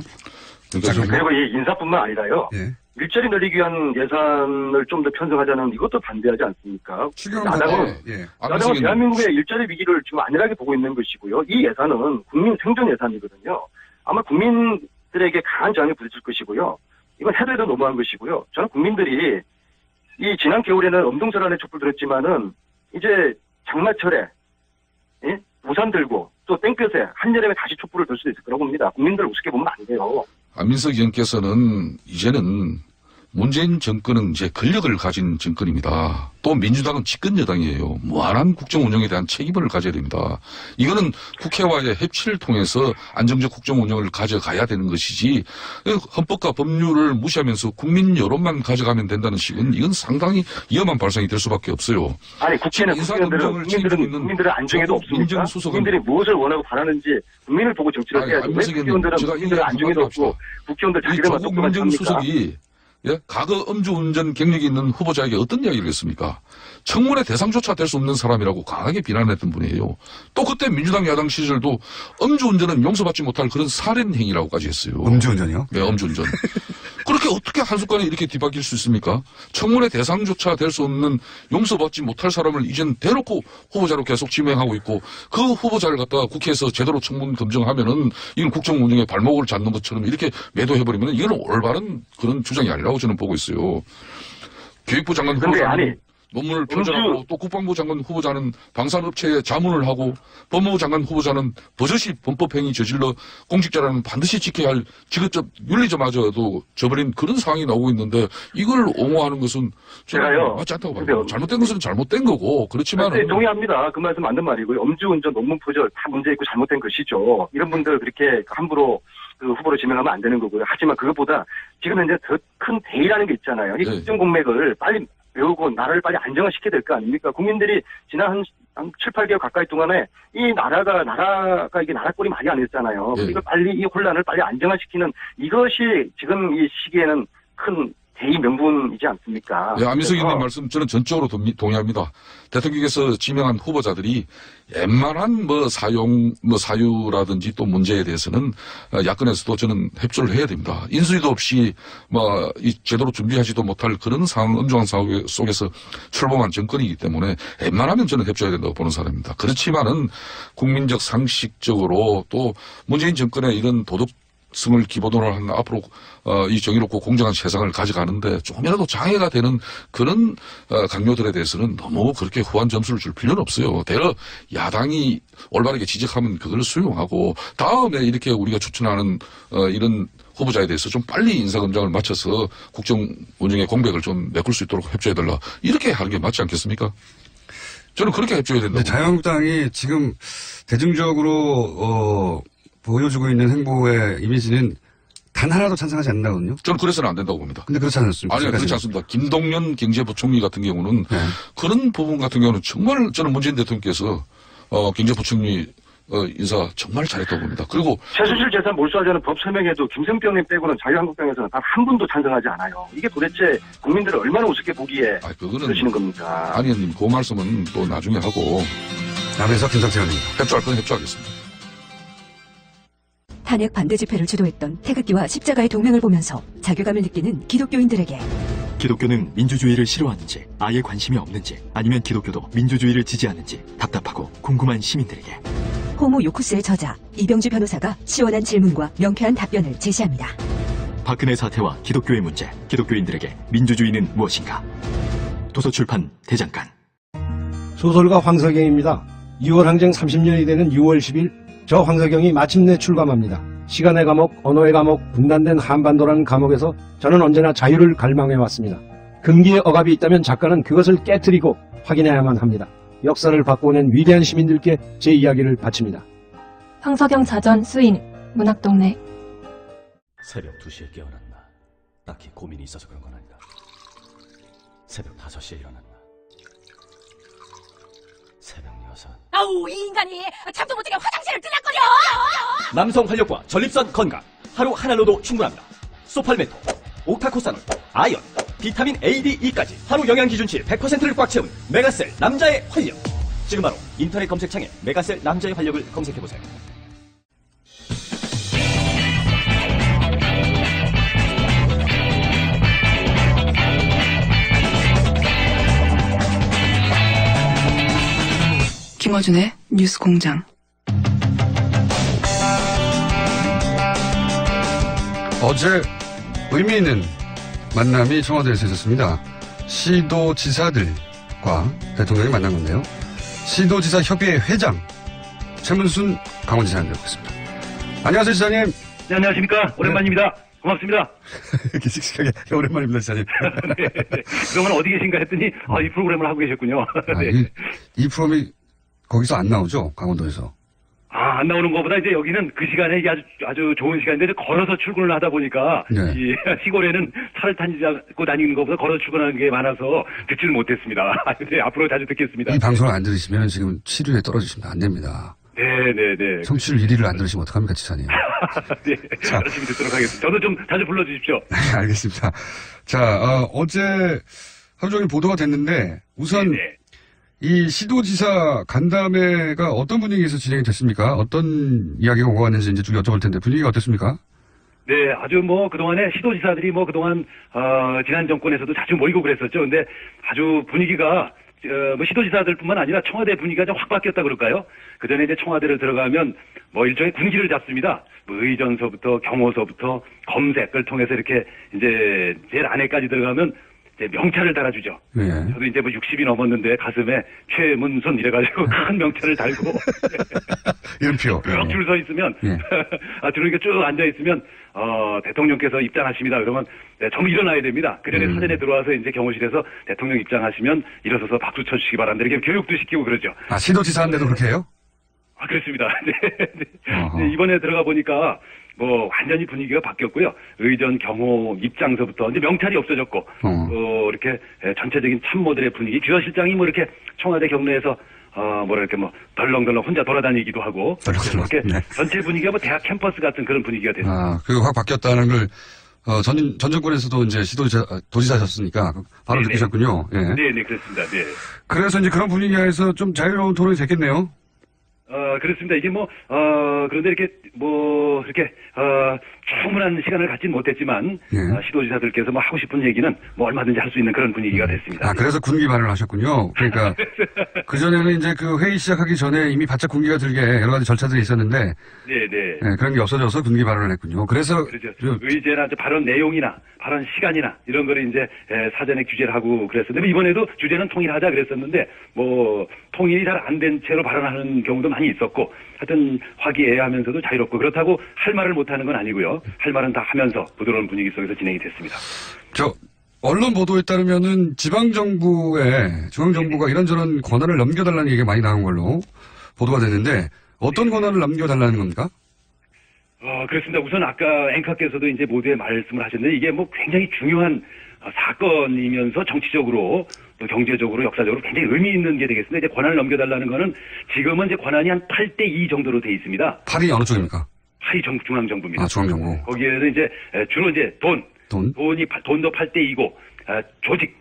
그리고 이 인사뿐만 아니라요. 예. 일자리 늘리기 위한 예산을 좀 더 편성하자는 이것도 반대하지 않습니까? 야당은 대한민국의 일자리 위기를 지금 안일하게 보고 있는 것이고요. 이 예산은 국민 생존 예산이거든요. 아마 국민들에게 강한 저항이 부딪힐 것이고요. 이건 해도 너무한 것이고요. 저는 국민들이 이 지난 겨울에는 엄동설안에 촛불 들었지만은 이제 장마철에 우산 들고 또 땡볕에 한여름에 다시 촛불을 들 수도 있을 거라고 봅니다. 국민들 우습게 보면 안 돼요. 안민석 의원께서는 이제는 문재인 정권은 이제 권력을 가진 정권입니다. 또 민주당은 집권 여당이에요. 무한한 국정 운영에 대한 책임을 가져야 됩니다. 이거는 국회와의 협치를 통해서 안정적 국정 운영을 가져가야 되는 것이지 헌법과 법률을 무시하면서 국민 여론만 가져가면 된다는 식은 이건 상당히 위험한 발상이 될 수밖에 없어요. 아니 국회는 국민들은 안정에도 없습니까? 국민들이 무엇을 원하고 바라는지 국민을 보고 정치를 해야지. 왜 국회의원들은 국민들은 안정에도 없고 국회의원들 자기들만 조국 똑똑한 척합니까? 민정수석이 과거 음주운전 경력이 있는 후보자에게 어떤 이야기를 했습니까? 청문회 대상조차 될 수 없는 사람이라고 강하게 비난했던 분이에요. 또 그때 민주당 야당 시절도 음주운전은 용서받지 못할 그런 살인 행위라고까지 했어요. 음주운전이요? 네, 음주운전. 그렇게 어떻게 한순간에 이렇게 뒤바뀔 수 있습니까? 청문회 대상조차 될 수 없는 용서받지 못할 사람을 이젠 대놓고 후보자로 계속 지명하고 있고 그 후보자를 갖다가 국회에서 제대로 청문 검증하면은 이건 국정 운영의 발목을 잡는 것처럼 이렇게 매도해버리면 이건 올바른 그런 주장이 아니라고 저는 보고 있어요. 교육부 장관 후보자는 논문을 편찬하고 또 국방부 장관 후보자는 방산업체에 자문을 하고 법무부 장관 후보자는 버젓이 범법행위 저질러 공직자라는 반드시 지켜야 할 직업적 윤리점마저도 저버린 그런 상황이 나오고 있는데 이걸 옹호하는 것은 저는 맞지 않다고 봐요. 잘못된 것은 잘못된 거고 그렇지만 네, 동의합니다. 그 말씀 맞는 말이고요. 음주운전, 논문 표절 다 문제 있고 잘못된 것이죠. 이런 분들 그렇게 함부로 그 후보로 지명하면 안 되는 거고요. 하지만 그것보다 지금 현재 더 큰 대의라는 게 있잖아요. 이 국정 공맥을 빨리 외우고 나라를 빨리 안정화시켜야 될 거 아닙니까? 국민들이 지난 한 7, 8개월 가까이 동안에 이 나라가 이게 나라꼴이 많이 안 했잖아요. 이걸 빨리 이 혼란을 빨리 안정화시키는 이것이 지금 이 시기에는 큰 대의 명분이지 않습니까? 네, 안민석 의원님 말씀 저는 전적으로 동의합니다. 대통령께서 지명한 후보자들이 웬만한 사유라든지 또 문제에 대해서는 야권에서도 저는 협조를 해야 됩니다. 인수위도 없이 제대로 준비하지도 못할 그런 엄중한 상황 속에서 출범한 정권이기 때문에 웬만하면 저는 협조해야 된다고 보는 사람입니다. 그렇지만은 국민적 상식적으로 또 문재인 정권의 이런 도덕성을 기본으로 한 앞으로 이 정의롭고 공정한 세상을 가져가는데 조금이라도 장애가 되는 그런 강요들에 대해서는 너무 그렇게 후한 점수를 줄 필요는 없어요. 대러 야당이 올바르게 지적하면 그걸 수용하고 다음에 이렇게 우리가 추천하는 이런 후보자에 대해서 좀 빨리 인사검증을 마쳐서 국정 운영의 공백을 좀 메꿀 수 있도록 협조해달라. 이렇게 하는 게 맞지 않겠습니까? 저는 그렇게 협조해야 된다고. 자유한국당이 지금 대중적으로 보여주고 있는 행보의 이미지는 단 하나도 찬성하지 않는다거든요. 저는 그래서는 안 된다고 봅니다. 근데 그렇지 않습니까? 아니요, 그렇지 않습니다. 김동연 경제부총리 같은 경우는 그런 부분 같은 경우는 정말 저는 문재인 대통령께서 경제부총리 인사 정말 잘했다고 봅니다. 그리고 최순실 재산 몰수하자는 법 설명에도 김성병님 빼고는 자유한국당에서는 단 한 분도 찬성하지 않아요. 이게 도대체 국민들을 얼마나 우습게 보기에 그러시는 겁니까? 아니 의원님 그 말씀은 또 나중에 하고 남에서 김성태 의원님 협조할 건 협조하겠습니다. 탄핵 반대 집회를 주도했던 태극기와 십자가의 동맹을 보면서 자괴감을 느끼는 기독교인들에게 기독교는 민주주의를 싫어하는지 아예 관심이 없는지 아니면 기독교도 민주주의를 지지하는지 답답하고 궁금한 시민들에게 호모 요쿠스의 저자 이병주 변호사가 시원한 질문과 명쾌한 답변을 제시합니다. 박근혜 사태와 기독교의 문제, 기독교인들에게 민주주의는 무엇인가? 도서출판 대장간. 소설가 황석영입니다. 2월 항쟁 30년이 되는 6월 10일 저 황석영이 마침내 출감합니다. 시간의 감옥, 언어의 감옥, 분단된 한반도라는 감옥에서 저는 언제나 자유를 갈망해왔습니다. 금기의 억압이 있다면 작가는 그것을 깨트리고 확인해야만 합니다. 역사를 바꿔낸 위대한 시민들께 제 이야기를 바칩니다. 황석영 자전 수인 문학동네. 새벽 2시에 깨어났나? 딱히 고민이 있어서 그런 건 아니다. 새벽 5시에 일어났나? 새벽 6. 아우, 이 인간이 잠도 못 자게 화장실을 들락거려! 남성 활력과 전립선 건강 하루 하나로도 충분합니다. 소팔메토, 옥타코사놀, 아연, 비타민 A, D, E까지 하루 영양 기준치 100%를 꽉 채운 메가셀 남자의 활력. 지금 바로 인터넷 검색창에 메가셀 남자의 활력을 검색해보세요. 김어준의 뉴스공장. 어제 의미 있는 만남이 청와대에서 있었습니다. 시도지사들과 대통령이 만난 건데요. 시도지사 협의회 회장 최문순 강원지사님 뵙겠습니다. 안녕하세요, 지사님. 네, 안녕하십니까. 오랜만입니다. 고맙습니다. 이렇게 씩씩하게 오랜만입니다, 지사님. 네. 그동안 어디 계신가 했더니 이 프로그램을 하고 계셨군요. 네. 이 프로그램이 거기서 안 나오죠? 강원도에서. 안 나오는 것보다 이제 여기는 그 시간에 이게 아주 좋은 시간인데 이제 걸어서 출근을 하다 보니까 네. 이 시골에는 차를 타고 다니는 것보다 걸어서 출근하는 게 많아서 듣지를 못했습니다. 네, 앞으로 자주 듣겠습니다. 이 방송을 안 들으시면 지금 7위에 떨어지시면 안 됩니다. 네. 청취율 1위를 안 들으시면 어떡합니까, 지사님? 네, 열심히 듣도록 하겠습니다. 저도 좀 자주 불러주십시오. 네, 알겠습니다. 자, 어제 하루 종일 보도가 됐는데 우선 네네. 이 시도지사 간담회가 어떤 분위기에서 진행이 됐습니까? 어떤 이야기가 오고 갔는지 이제 쭉 여쭤볼 텐데 분위기가 어땠습니까? 네, 아주 그동안에 시도지사들이 그동안, 지난 정권에서도 자주 모이고 그랬었죠. 근데 아주 분위기가, 시도지사들 뿐만 아니라 청와대 분위기가 좀 확 바뀌었다 그럴까요? 그 전에 이제 청와대를 들어가면 일종의 군기를 잡습니다. 의전서부터 경호서부터 검색을 통해서 이렇게 이제 제일 안에까지 들어가면 이제 명찰을 달아주죠. 네. 저도 이제 60이 넘었는데 가슴에 최문순 이래가지고 큰 명찰을 달고. 이름표. 쭉 줄 서 있으면, 들어오니까 쭉 앉아있으면, 대통령께서 입장하십니다. 그러면, 전부 일어나야 됩니다. 그 전에 사전에 들어와서 이제 경호실에서 대통령 입장하시면 일어서서 박수 쳐주시기 바랍니다. 이렇게 교육도 시키고 그러죠. 시도지사인데도 그렇게 해요? 그렇습니다. 네. 이번에 들어가 보니까, 완전히 분위기가 바뀌었고요. 의전, 경호, 입장서부터, 이제 명찰이 없어졌고, 이렇게 전체적인 참모들의 분위기, 비서실장이 이렇게 청와대 경내에서, 덜렁덜렁 혼자 돌아다니기도 하고, 이렇게 전체 분위기가 대학 캠퍼스 같은 그런 분위기가 됐습니다. 그거 확 바뀌었다는 걸, 전 정권에서도 이제 도지사셨으니까, 바로 느끼셨군요. 예. 네, 그렇습니다. 네. 그래서 이제 그런 분위기 하에서 좀 자유로운 토론이 됐겠네요. 그렇습니다. 이게 그런데 이렇게, 충분한 시간을 갖진 못했지만, 시도지사들께서 하고 싶은 얘기는 얼마든지 할 수 있는 그런 분위기가 됐습니다. 그래서 군기 발언을 하셨군요. 그러니까, 그전에는 이제 그 회의 시작하기 전에 이미 바짝 군기가 들게 여러 가지 절차들이 있었는데, 네, 그런 게 없어져서 군기 발언을 했군요. 그래서. 그렇죠. 의제나 발언 내용이나, 발언 시간이나, 이런 거를 이제, 사전에 규제를 하고 그랬었는데, 이번에도 주제는 통일하자 그랬었는데, 통일이 잘 안 된 채로 발언하는 경우도 많이 있었고, 하여튼 화기애애하면서도 자유롭고, 그렇다고 할 말을 못하는 건 아니고요. 할 말은 다 하면서 부드러운 분위기 속에서 진행이 됐습니다. 언론 보도에 따르면은 지방정부에, 중앙정부가 이런저런 권한을 넘겨달라는 얘기가 많이 나온 걸로 보도가 됐는데, 어떤 권한을 넘겨달라는 겁니까? 그렇습니다. 우선 아까 앵커께서도 이제 모두에 말씀을 하셨는데, 이게 굉장히 중요한 사건이면서 정치적으로 또 경제적으로 역사적으로 굉장히 의미 있는 게 되겠습니다. 이제 권한을 넘겨달라는 거는 지금은 이제 권한이 한 8대2 정도로 돼 있습니다. 8이 어느 쪽입니까? 8이 중앙정부입니다. 중앙정부. 거기에는 이제 주로 이제 돈도 8대2고, 조직,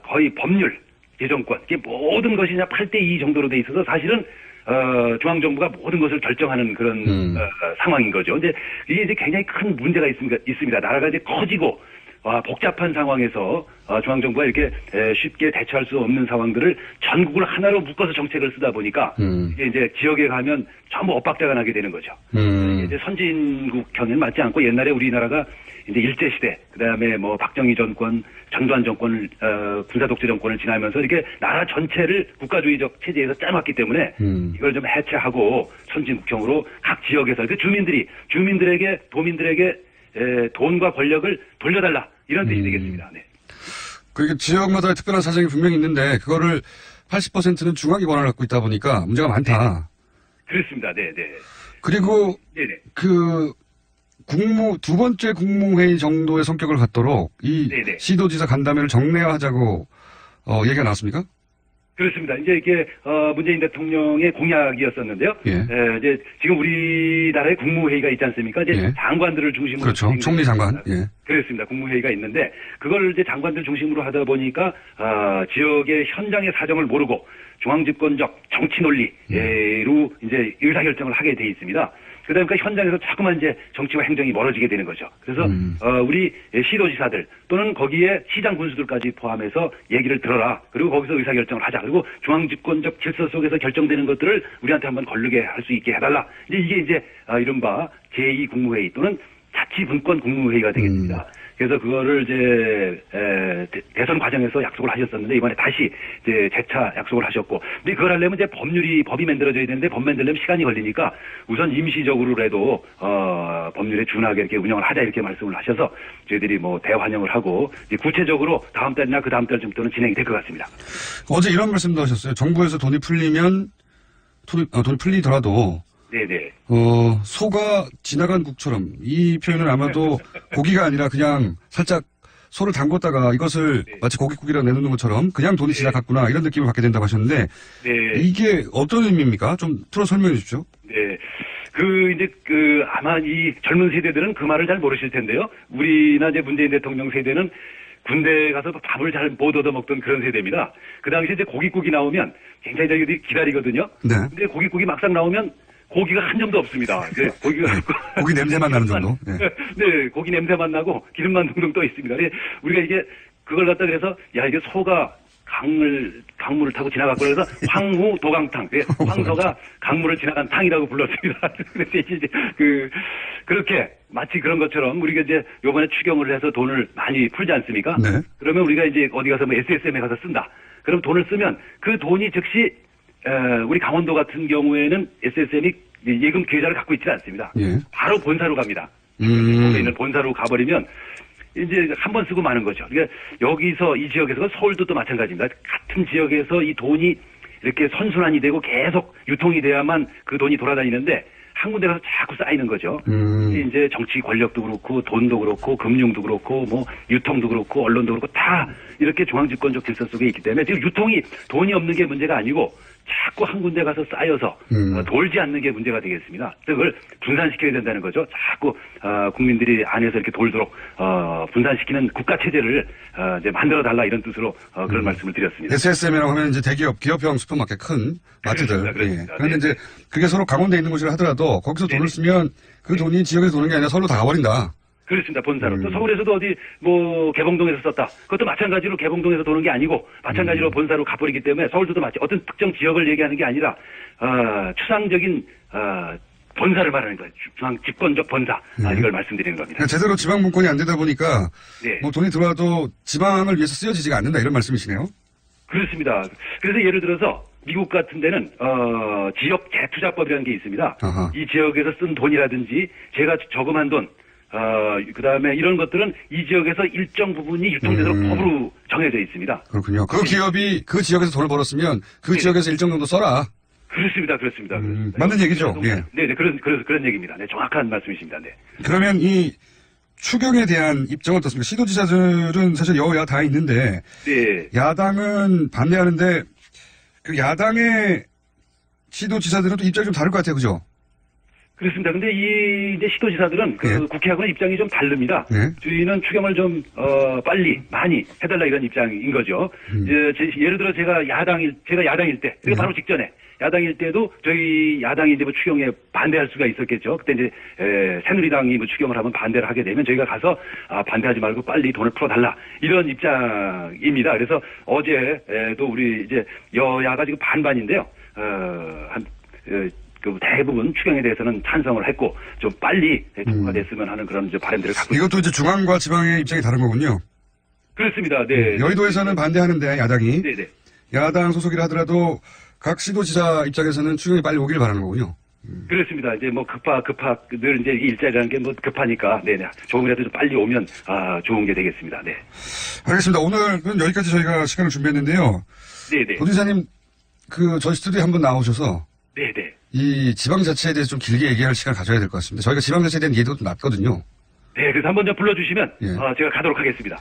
거의 법률, 예정권, 이게 모든 것이 8대2 정도로 돼 있어서 사실은 중앙정부가 모든 것을 결정하는 그런 상황인 거죠. 근데 이게 이제 굉장히 큰 문제가 있습니다. 나라가 이제 커지고 복잡한 상황에서 중앙정부가 이렇게 쉽게 대처할 수 없는 상황들을 전국을 하나로 묶어서 정책을 쓰다 보니까 이게 이제 지역에 가면 전부 엇박자가 나게 되는 거죠. 이게 이제 선진국형에는 맞지 않고 옛날에 우리나라가 이제 일제시대, 그 다음에 박정희 정권, 전두환 정권을, 군사독재 정권을 지나면서 이렇게 나라 전체를 국가주의적 체제에서 짜놨기 때문에 이걸 좀 해체하고 선진국형으로 각 지역에서 그 주민들에게, 도민들에게 돈과 권력을 돌려달라. 이런 뜻이 되겠습니다. 네. 그러니까 지역마다 특별한 사정이 분명히 있는데, 그거를 80%는 중앙이 권한을 갖고 있다 보니까 문제가 많다. 그렇습니다. 네. 그리고, 두 번째 국무회의 정도의 성격을 갖도록 이 시도지사 간담회를 정례화하자고, 얘기가 나왔습니까? 그렇습니다. 이제 이게 문재인 대통령의 공약이었었는데요. 이제 지금 우리나라의 국무회의가 있지 않습니까? 이제 장관들을 중심으로 그렇죠. 총리 장관. 그렇습니다. 국무회의가 있는데 그걸 이제 장관들 중심으로 하다 보니까 지역의 현장의 사정을 모르고 중앙집권적 정치 논리로 이제 의사결정을 하게 돼 있습니다. 그러니까 현장에서 자꾸만 이제 정치와 행정이 멀어지게 되는 거죠. 그래서 우리 시도지사들 또는 거기에 시장 군수들까지 포함해서 얘기를 들어라. 그리고 거기서 의사결정을 하자. 그리고 중앙집권적 질서 속에서 결정되는 것들을 우리한테 한번 걸르게 할 수 있게 해달라. 이제 이게 이제 이른바 제2 국무회의 또는 자치분권 국무회의가 되겠습니다. 그래서 그거를 이제 대선 과정에서 약속을 하셨었는데 이번에 다시 이제 재차 약속을 하셨고, 근데 그걸 하려면 이제 법이 만들어져야 되는데 법 만들려면 시간이 걸리니까 우선 임시적으로라도 법률에 준하게 이렇게 운영을 하자 이렇게 말씀을 하셔서 저희들이 뭐 대환영을 하고 이제 구체적으로 다음 달이나 그 다음 달쯤부터는 진행이 될 것 같습니다. 어제 이런 말씀도 하셨어요. 정부에서 돈이 풀리면 돈이 풀리더라도 네네. 소가 지나간 국처럼, 이 표현은 아마도 고기가 아니라 그냥 살짝 소를 담궜다가 이것을 마치 고깃국이라 내놓는 것처럼 그냥 돈이 지나갔구나 이런 느낌을 갖게 된다고 하셨는데 네. 이게 어떤 의미입니까? 좀 풀어 설명해 주십시오. 네. 아마 이 젊은 세대들은 그 말을 잘 모르실 텐데요. 우리나 이제 문재인 대통령 세대는 군대 가서 밥을 잘 못 얻어먹던 그런 세대입니다. 그 당시에 이제 고깃국이 나오면 굉장히 저희들이 기다리거든요. 네. 근데 고깃국이 막상 나오면 고기가 한 점도 없습니다. 고기 냄새만 나는 정도. 네. 네, 고기 냄새만 나고 기름만 둥둥 떠 있습니다. 우리가 이게 그걸 갖다 그래서 이게 소가 강물을 타고 지나갔고 그래서 황후 도강탕, 황소가 강물을 지나간 탕이라고 불렀습니다. 그래서 이제 그렇게 마치 그런 것처럼 우리가 이제 요번에 추경을 해서 돈을 많이 풀지 않습니까? 네. 그러면 우리가 이제 어디 가서 뭐 SSM에 가서 쓴다. 그럼 돈을 쓰면 그 돈이 즉시 우리 강원도 같은 경우에는 SSM이 예금 계좌를 갖고 있지 않습니다. 예. 바로 본사로 갑니다. 거기 있는 본사로 가버리면 이제 한 번 쓰고 마는 거죠. 그러니까 여기서 이 지역에서 서울도 또 마찬가지입니다. 같은 지역에서 이 돈이 이렇게 선순환이 되고 계속 유통이 돼야만 그 돈이 돌아다니는데 한 군데 가서 자꾸 쌓이는 거죠. 이제 정치 권력도 그렇고 돈도 그렇고 금융도 그렇고 뭐 유통도 그렇고 언론도 그렇고 다 이렇게 중앙집권적 질서 속에 있기 때문에 지금 돈이 없는 게 문제가 아니고 자꾸 한 군데 가서 쌓여서 돌지 않는 게 문제가 되겠습니다. 그걸 분산시켜야 된다는 거죠. 자꾸 국민들이 안에서 이렇게 돌도록 분산시키는 국가 체제를 이제 만들어 달라 이런 뜻으로 그런 말씀을 드렸습니다. SSM이라고 하면 이제 대기업, 기업형 슈퍼마켓 큰 마트들. 그렇습니다. 그런데 이제 그게 서로 강원도에 있는 곳이라 하더라도 거기서 돈을 쓰면 그 돈이 지역에서 도는 게 아니라 서로 다 가버린다. 그렇습니다. 본사로. 또 서울에서도 어디 뭐 개봉동에서 썼다. 그것도 마찬가지로 개봉동에서 도는 게 아니고 마찬가지로 본사로 가버리기 때문에 서울도 마치 어떤 특정 지역을 얘기하는 게 아니라 추상적인 본사를 말하는 거예요. 중앙 집권적 본사. 이걸 말씀드리는 겁니다. 그러니까 제대로 지방 분권이 안 되다 보니까 네. 뭐 돈이 들어와도 지방을 위해서 쓰여지지가 않는다 이런 말씀이시네요. 그렇습니다. 그래서 예를 들어서 미국 같은 데는 지역 재투자법이라는 게 있습니다. 아하. 이 지역에서 쓴 돈이라든지 제가 저금한 돈 그다음에 이런 것들은 이 지역에서 일정 부분이 유통되도록 법으로 정해져 있습니다. 그렇군요. 그 기업이 그 지역에서 돈을 벌었으면 그 지역에서 일정 정도 써라. 그렇습니다. 맞는 얘기죠. 예. 네, 그런 얘기입니다. 네, 정확한 말씀이십니다. 네. 그러면 이 추경에 대한 입장은 어떻습니까? 시도지사들은 사실 여야 다 있는데 네. 야당은 반대하는데 그 야당의 시도지사들은 또 입장이 좀 다를 것 같아요. 그죠? 그렇습니다. 근데 이제 시도지사들은 국회하고는 입장이 좀 다릅니다. 저희는 추경을 좀 빨리 많이 해달라 이런 입장인 거죠. 예를 들어 제가 야당일 때, 그리고 바로 직전에 야당일 때도 저희 야당이 이제 뭐 추경에 반대할 수가 있었겠죠. 그때 이제 새누리당이 뭐 추경을 하면 반대를 하게 되면 저희가 가서 반대하지 말고 빨리 돈을 풀어달라 이런 입장입니다. 그래서 어제도 우리 이제 여야가 지금 반반인데요. 그 대부분 추경에 대해서는 찬성을 했고 좀 빨리 통과가 됐으면 하는 그런 이제 바람들을 갖고 이것도 이제 중앙과 지방의 입장이 다른 거군요. 그렇습니다. 네. 여의도에서는 반대하는데 야당이 네네. 야당 소속이라 하더라도 각 시도지사 입장에서는 추경이 빨리 오길 바라는 거군요. 그렇습니다. 이제 뭐 늘 이제 일자리라는 게 뭐 급하니까 네네 조금이라도 좀 빨리 오면 좋은 게 되겠습니다. 네. 알겠습니다. 오늘은 여기까지 저희가 시간을 준비했는데요. 네네. 도지사님 저희 스튜디오에 한번 나오셔서 네네. 이 지방자치에 대해서 좀 길게 얘기할 시간을 가져야 될 것 같습니다. 저희가 지방자치에 대한 이해도 좀 낮거든요. 네, 그래서 한번 좀 불러주시면 제가 가도록 하겠습니다.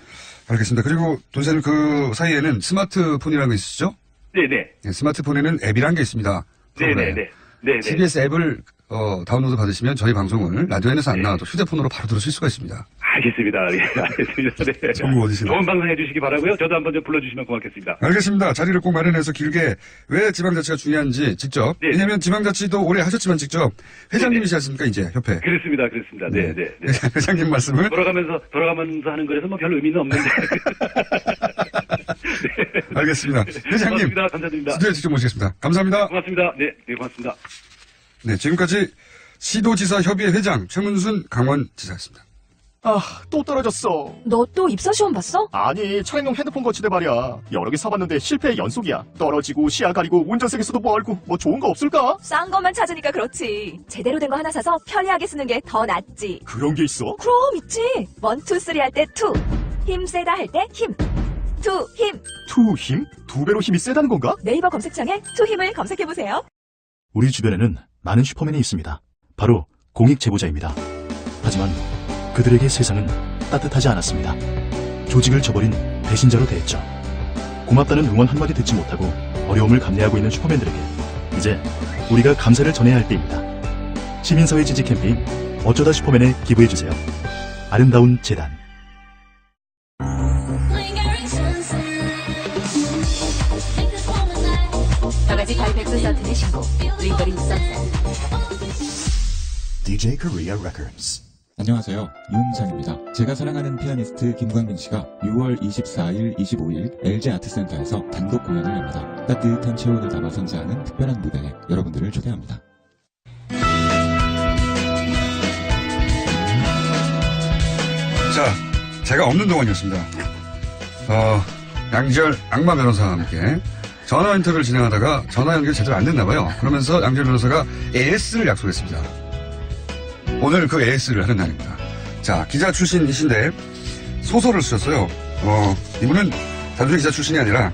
알겠습니다. 그리고 도지사님 그 사이에는 스마트폰이라는 게 있으시죠? 네네. 네, 스마트폰에는 앱이라는 게 있습니다. 네네네. 네네. TBS 앱을 다운로드 받으시면 저희 방송을 라디오에서 안 나와도 휴대폰으로 바로 들으실 수가 있습니다. 알겠습니다. 네, 알겠습니다. 네. 정보 어디시나요? 좋은 방송 해주시기 바라고요. 저도 한번 좀 불러주시면 고맙겠습니다. 알겠습니다. 자리를 꼭 마련해서 길게 왜 지방자치가 중요한지 직접. 네네. 왜냐하면 지방자치도 오래 하셨지만 직접 회장님이시 않습니까 이제 협회. 그렇습니다. 네. 회장님 말씀을 돌아가면서 하는 거라서 뭐 별 의미는 없는데. 네. 알겠습니다. 회장님. 고맙습니다. 감사드립니다. 스튜디오에 직접 모시겠습니다. 감사합니다. 고맙습니다. 네, 고맙습니다. 네, 지금까지 시도지사 협의회 회장 최문순 강원지사였습니다. 또 떨어졌어. 너 또 입사 시험 봤어? 아니, 차량용 핸드폰 거치대 말이야. 여러 개 사봤는데 실패의 연속이야. 떨어지고 시야 가리고 운전석에서도 멀고 뭐 좋은 거 없을까? 싼 것만 찾으니까 그렇지. 제대로 된 거 하나 사서 편리하게 쓰는 게 더 낫지. 그런 게 있어? 그럼 있지. 1, 2, 3 할 때 2. 힘 세다 할 때 힘. 2 힘. 투 힘? 2배로 힘이 세다는 건가? 네이버 검색창에 2 힘을 검색해보세요. 우리 주변에는 많은 슈퍼맨이 있습니다. 바로 공익 제보자입니다. 하지만 그들에게 세상은 따뜻하지 않았습니다. 조직을 저버린 배신자로 대했죠. 고맙다는 응원 한마디 듣지 못하고 어려움을 감내하고 있는 슈퍼맨들에게 이제 우리가 감사를 전해야 할 때입니다. 시민사회 지지 캠페인 어쩌다 슈퍼맨에 기부해주세요. 아름다운 재단. 저가지 가입 엑소사튼의 신곡 링거링 선셋. DJ Korea Records. 안녕하세요. 유웅상입니다. 제가 사랑하는 피아니스트 김광민 씨가 6월 24일, 25일 LG 아트센터에서 단독 공연을 합니다. 따뜻한 체온을 담아 선사하는 특별한 무대에 여러분들을 초대합니다. 자, 제가 없는 동안이었습니다. 양지열 악마 변호사와 함께 전화 인터뷰를 진행하다가 전화 연결이 제대로 안 됐나 봐요. 그러면서 양지열 변호사가 AS를 약속했습니다. 오늘 그 AS를 하는 날입니다. 자, 기자 출신이신데 소설을 쓰셨어요. 이분은 단순히 기자 출신이 아니라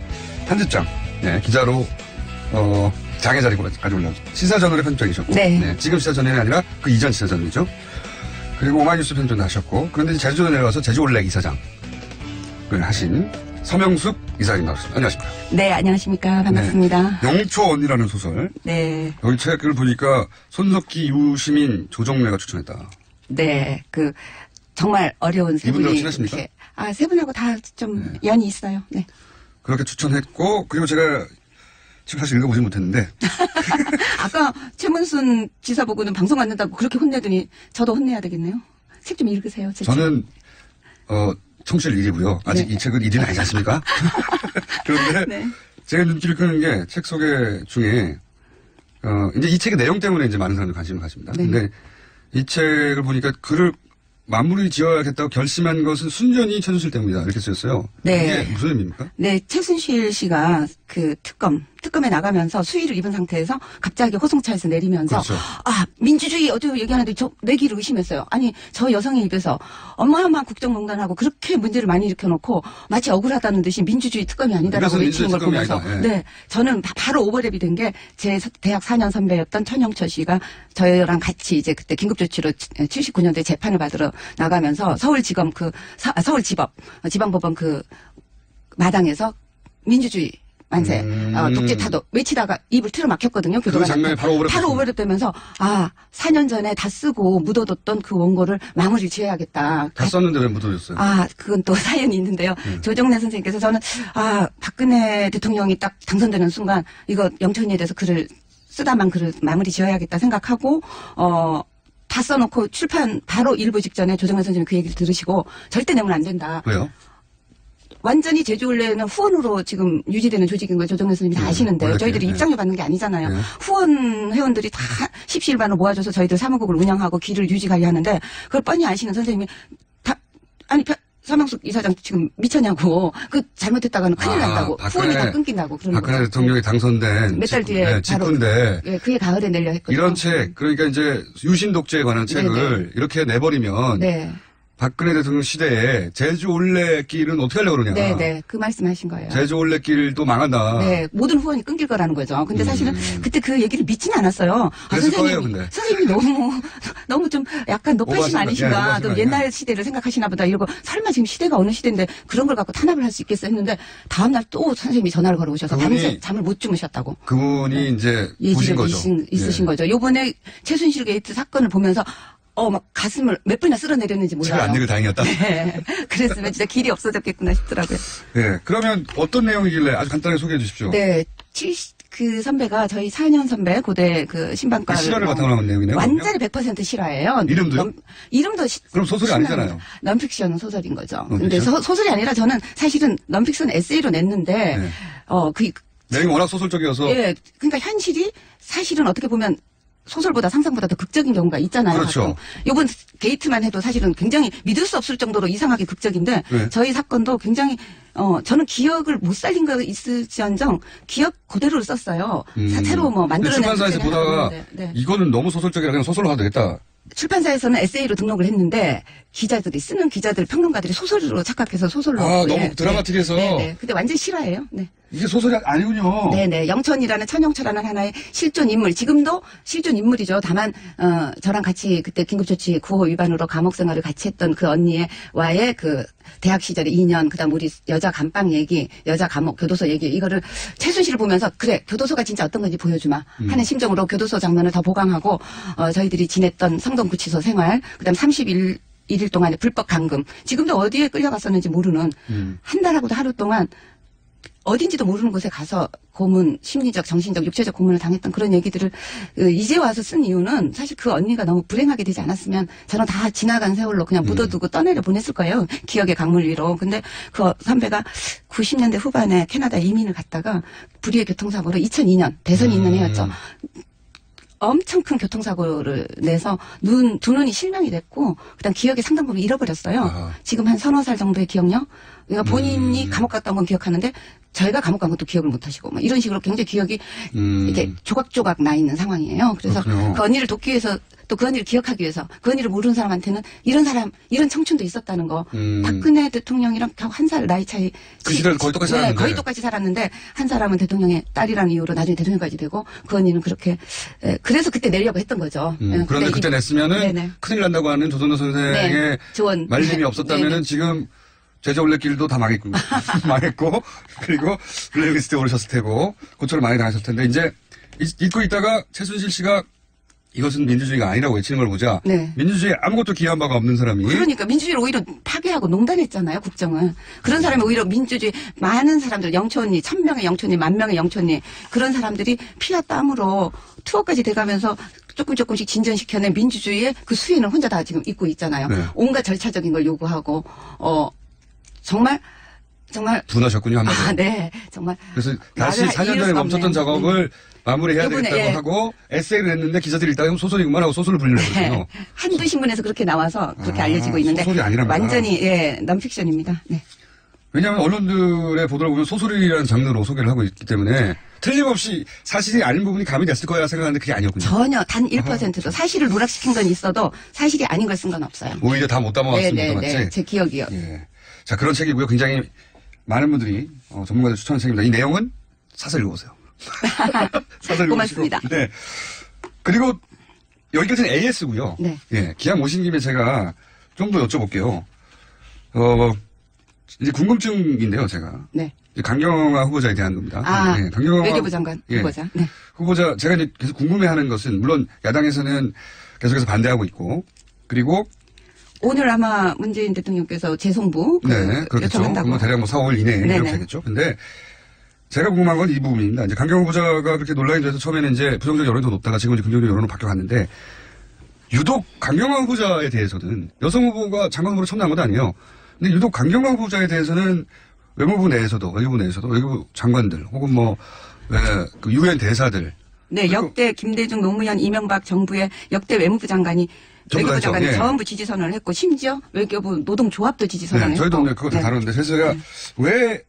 편집장, 네, 기자로 장의 자리까지 올라오죠. 시사저널의 편집장이셨고, 네. 지금 시사저널이 아니라 그 이전 시사저널이죠. 그리고 오마이뉴스 편집장도 하셨고, 그런데 이제 제주도에 내려와서 제주올렉 이사장을 하신 서명숙 이사님 나오셨습니다. 안녕하십니까? 네, 안녕하십니까. 반갑습니다. 네. 영초언니라는 소설. 네. 여기 책을 보니까 손석희, 유시민, 조정래가 추천했다. 네, 정말 어려운 세 분이. 이분들하고 친하십니까? 이렇게, 세 분하고 다 좀 연이 있어요. 네. 그렇게 추천했고, 그리고 제가 지금 사실 읽어보진 못했는데. 아까 최문순 지사 보고는 방송 안 된다고 그렇게 혼내더니 저도 혼내야 되겠네요. 책 좀 읽으세요. 저는, 청취율 1위고요. 아직 네. 이 책은 1위는 아니지 않습니까? 그런데 네. 제가 눈길을 끄는 게 책 소개 중에 이제 이 책의 내용 때문에 이제 많은 사람들이 관심을 가집니다. 네. 근데 이 책을 보니까 글을 마무리 지어야겠다고 결심한 것은 순전히 최순실 때문이다. 이렇게 쓰였어요. 네. 이게 무슨 의미입니까? 네, 최순실 씨가 특검에 나가면서 수위를 입은 상태에서 갑자기 호송차에서 내리면서 그렇죠. 민주주의 어쩌고 얘기하는데 저 내기를 의심했어요. 아니, 저 여성의 입에서 어마어마한 국정농단하고 그렇게 문제를 많이 일으켜놓고 마치 억울하다는 듯이 민주주의 특검이 아니다라고 외치는 걸 보면서 네, 저는 바로 오버랩이 된 게 제 대학 4년 선배였던 천영철 씨가 저희랑 같이 이제 그때 긴급조치로 79년도에 재판을 받으러 나가면서 서울지검 서울지법 지방법원 마당에서 민주주의 만세, 독재 타도 외치다가 입을 틀어 막혔거든요. 그 장면이 바로 오버랩 되면서 4년 전에 다 쓰고 묻어뒀던 그 원고를 마무리 지어야겠다. 다 썼는데 왜 묻어줬어요? 그건 또 사연이 있는데요. 조정래 선생님께서 저는 박근혜 대통령이 딱 당선되는 순간 이거 영천이에 대해서 글을 마무리 지어야겠다 생각하고 다 써놓고 출판 바로 일부 직전에 조정래 선생님이 그 얘기를 들으시고 절대 내면 안 된다. 왜요? 완전히 제주올레는 후원으로 지금 유지되는 조직인 걸 조정래 선생님이 다 아시는데요. 저희들이 입장료 받는 게 아니잖아요. 후원 회원들이 다 십시일반으로 모아줘서 저희들 사무국을 운영하고 길을 유지 관리하는데 그걸 뻔히 아시는 선생님이 서명숙 이사장 지금 미쳤냐고 잘못했다가는 큰일 난다고 후원이 다 끊긴다고 그러는 박근혜 거죠. 대통령이 당선된 몇 달 뒤에 직후인데 그해 가을에 내려 했거든요. 이런 책 그러니까 이제 유신 독재에 관한 책을 이렇게 내버리면 박근혜 대통령 시대에 제주 올레길은 어떻게 하려고 그러냐. 네, 그 말씀하신 거예요. 제주 올레길도 망한다. 네, 모든 후원이 끊길 거라는 거죠. 근데 사실은 그때 그 얘기를 믿지는 않았어요. 선생님이 너무 좀 약간 노파심 아니신가. 또 옛날 시대를 생각하시나 보다 이러고 설마 지금 시대가 어느 시대인데 그런 걸 갖고 탄압을 할 수 있겠어 했는데 다음날 또 선생님이 전화를 걸어오셔서 밤새 잠을 못 주무셨다고. 그분이 이제 보신 거죠. 있으신 거죠. 요번에 최순실 게이트 사건을 보면서 막 가슴을 몇 번이나 쓸어내렸는지 몰라요. 제가 안 읽을 다행이었다. 네. 그랬으면 진짜 길이 없어졌겠구나 싶더라고요. 네. 그러면 어떤 내용이길래 아주 간단하게 소개해 주십시오. 네. 그 선배가 저희 4년 선배 고대 신방과 실화를 바탕으로 한 내용이네요. 완전히 100% 실화예요. 이름도요? 이름도 그럼 소설이 아니잖아요. 넌픽션 소설인 거죠. 근데 소설이 아니라 저는 사실은 넌픽션 에세이로 냈는데 내용이 워낙 소설적이어서 그러니까 현실이 사실은 어떻게 보면 소설보다 상상보다 더 극적인 경우가 있잖아요. 그렇죠. 가끔. 이번 게이트만 해도 사실은 굉장히 믿을 수 없을 정도로 이상하게 극적인데 네. 저희 사건도 굉장히 저는 기억을 못 살린 거 있을지언정 기억 그대로 썼어요. 새로 뭐 만들어낸 출판사에서 보다가 네. 이거는 너무 소설적이라 그냥 소설로 하도 되겠다. 출판사에서는 에세이로 등록을 했는데 기자들이 쓰는 기자들 평론가들이 소설로 착각해서 소설로 너무 드라마틱해서. 네. 근데 완전 실화예요. 네. 이게 소설이 아니군요. 네네. 영천이라는 천영철이라는 하나의 실존 인물. 지금도 실존 인물이죠. 다만 저랑 같이 그때 긴급조치 9호 위반으로 감옥 생활을 같이 했던 그 언니와의 그 대학 시절에 2년 그다음 우리 여자 감방 얘기, 여자 감옥 교도소 얘기 이거를 최순실을 보면서 그래 교도소가 진짜 어떤 건지 보여주마 하는 심정으로 교도소 장면을 더 보강하고 저희들이 지냈던 성동구치소 생활 그다음 31일 동안의 불법 감금 지금도 어디에 끌려갔었는지 모르는 한 달하고도 하루 동안 어딘지도 모르는 곳에 가서 고문, 심리적, 정신적, 육체적 고문을 당했던 그런 얘기들을 이제 와서 쓴 이유는 사실 그 언니가 너무 불행하게 되지 않았으면 저는 다 지나간 세월로 그냥 묻어두고 떠내려 보냈을 거예요. 기억의 강물 위로. 근데 그 선배가 90년대 후반에 캐나다 이민을 갔다가 불의의 교통사고로 2002년 대선이 있는 해였죠. 엄청 큰 교통사고를 내서 두 눈이 실명이 됐고 그다음 기억의 상당 부분 잃어버렸어요. 지금 한 서너 살 정도의 기억력. 그러니까 본인이 감옥 갔다 온 건 기억하는데 저희가 감옥 간 것도 기억을 못 하시고 막 이런 식으로 굉장히 기억이 이렇게 조각조각 나 있는 상황이에요. 그래서 그렇군요. 그 언니를 돕기 위해서 또 그 언니를 기억하기 위해서 그 언니를 모르는 사람한테는 이런 사람 이런 청춘도 있었다는 거. 박근혜 대통령이랑 겨우 한 살 나이 차이. 그 시절 거의 똑같이 살았는데. 거의 똑같이 살았는데 한 사람은 대통령의 딸이라는 이유로 나중에 대통령까지 되고 그 언니는 그렇게 그래서 그때 내려고 했던 거죠. 그런데 그때 냈으면은 네네. 큰일 난다고 하는 조선호 선생의 네. 조언. 말림이 없었다면은 네네. 지금 제자올레길도 다 망했고 망했고 그리고 블랙리스트에 오르셨을 테고 고초를 많이 당하셨을 텐데 이제 잊고 있다가 최순실 씨가 이것은 민주주의가 아니라고 외치는 걸 보자. 네. 민주주의에 아무것도 기여한 바가 없는 사람이. 그러니까 민주주의를 오히려 파괴하고 농단했잖아요, 국정을. 그런 사람이 오히려 민주주의, 많은 사람들, 영촌이, 1000명의 영촌이, 10,000명의 영촌이, 그런 사람들이 피와 땀으로 투어까지 돼가면서 조금씩 진전시켜낸 민주주의의 그 수위는 혼자 다 지금 입고 있잖아요. 네. 온갖 절차적인 걸 요구하고, 정말 분하셨군요, 한마디로. 네, 정말. 그래서 다시 4년 전에 멈췄던 작업을 마무리해야 이번에, 되겠다고 하고 에세이를 했는데 기자들이 일단 소설이구만 하고 소설을 불리려거든요. 한두 신문에서 그렇게 나와서 그렇게 알려지고 있는데. 소설이 아니란 말이야. 완전히, 논픽션입니다. 네. 왜냐하면 언론들의 보도를 보면 소설이라는 장르로 소개를 하고 있기 때문에 틀림없이 사실이 아닌 부분이 가미됐을 거야 생각하는데 그게 아니었군요. 전혀 단 1%도 사실을 누락시킨 건 있어도 사실이 아닌 걸 쓴 건 없어요. 오히려 다 못 담아왔습니다. 맞지? 네, 제 기억이요. 예. 자, 그런 책이고요. 굉장히 많은 분들이 전문가들 추천하는 책입니다. 이 내용은 사서 읽어보세요. 사서 읽어보시고. 고맙습니다. 네. 그리고 여기까지는 AS고요. 네. 예. 기왕 모신 김에 제가 좀 더 여쭤볼게요. 이제 궁금증인데요, 제가. 네. 이제 강경화 후보자에 대한 겁니다. 예, 강경화 외교부 장관 후보자. 네. 후보자, 제가 이제 계속 궁금해하는 것은 물론 야당에서는 계속해서 반대하고 있고 그리고 오늘 아마 문재인 대통령께서 재송부 네, 그렇겠죠. 요청한다고. 대략 4, 5일 이내에 이렇게 되겠죠. 근데 제가 궁금한 건 이 부분입니다. 이제 강경화 후보자가 그렇게 논란이 돼서 처음에는 이제 부정적 여론이 더 높다가 지금 이제 긍정적 여론으로 바뀌어갔는데 유독 강경화 후보자에 대해서는 여성 후보가 장관 후보로 처음 나온 것도 아니에요. 근데 유독 강경화 후보자에 대해서는 외무부 내에서도 외교부 장관들 혹은 그 유엔 대사들. 네, 역대 김대중 노무현 이명박 정부의 역대 외무부 장관이 외교부 장관이 전부 지지선언을 했고 심지어 외교부 노동조합도 지지선언을 했고. 저희도 그거 다 다루는데 그래서 제가 왜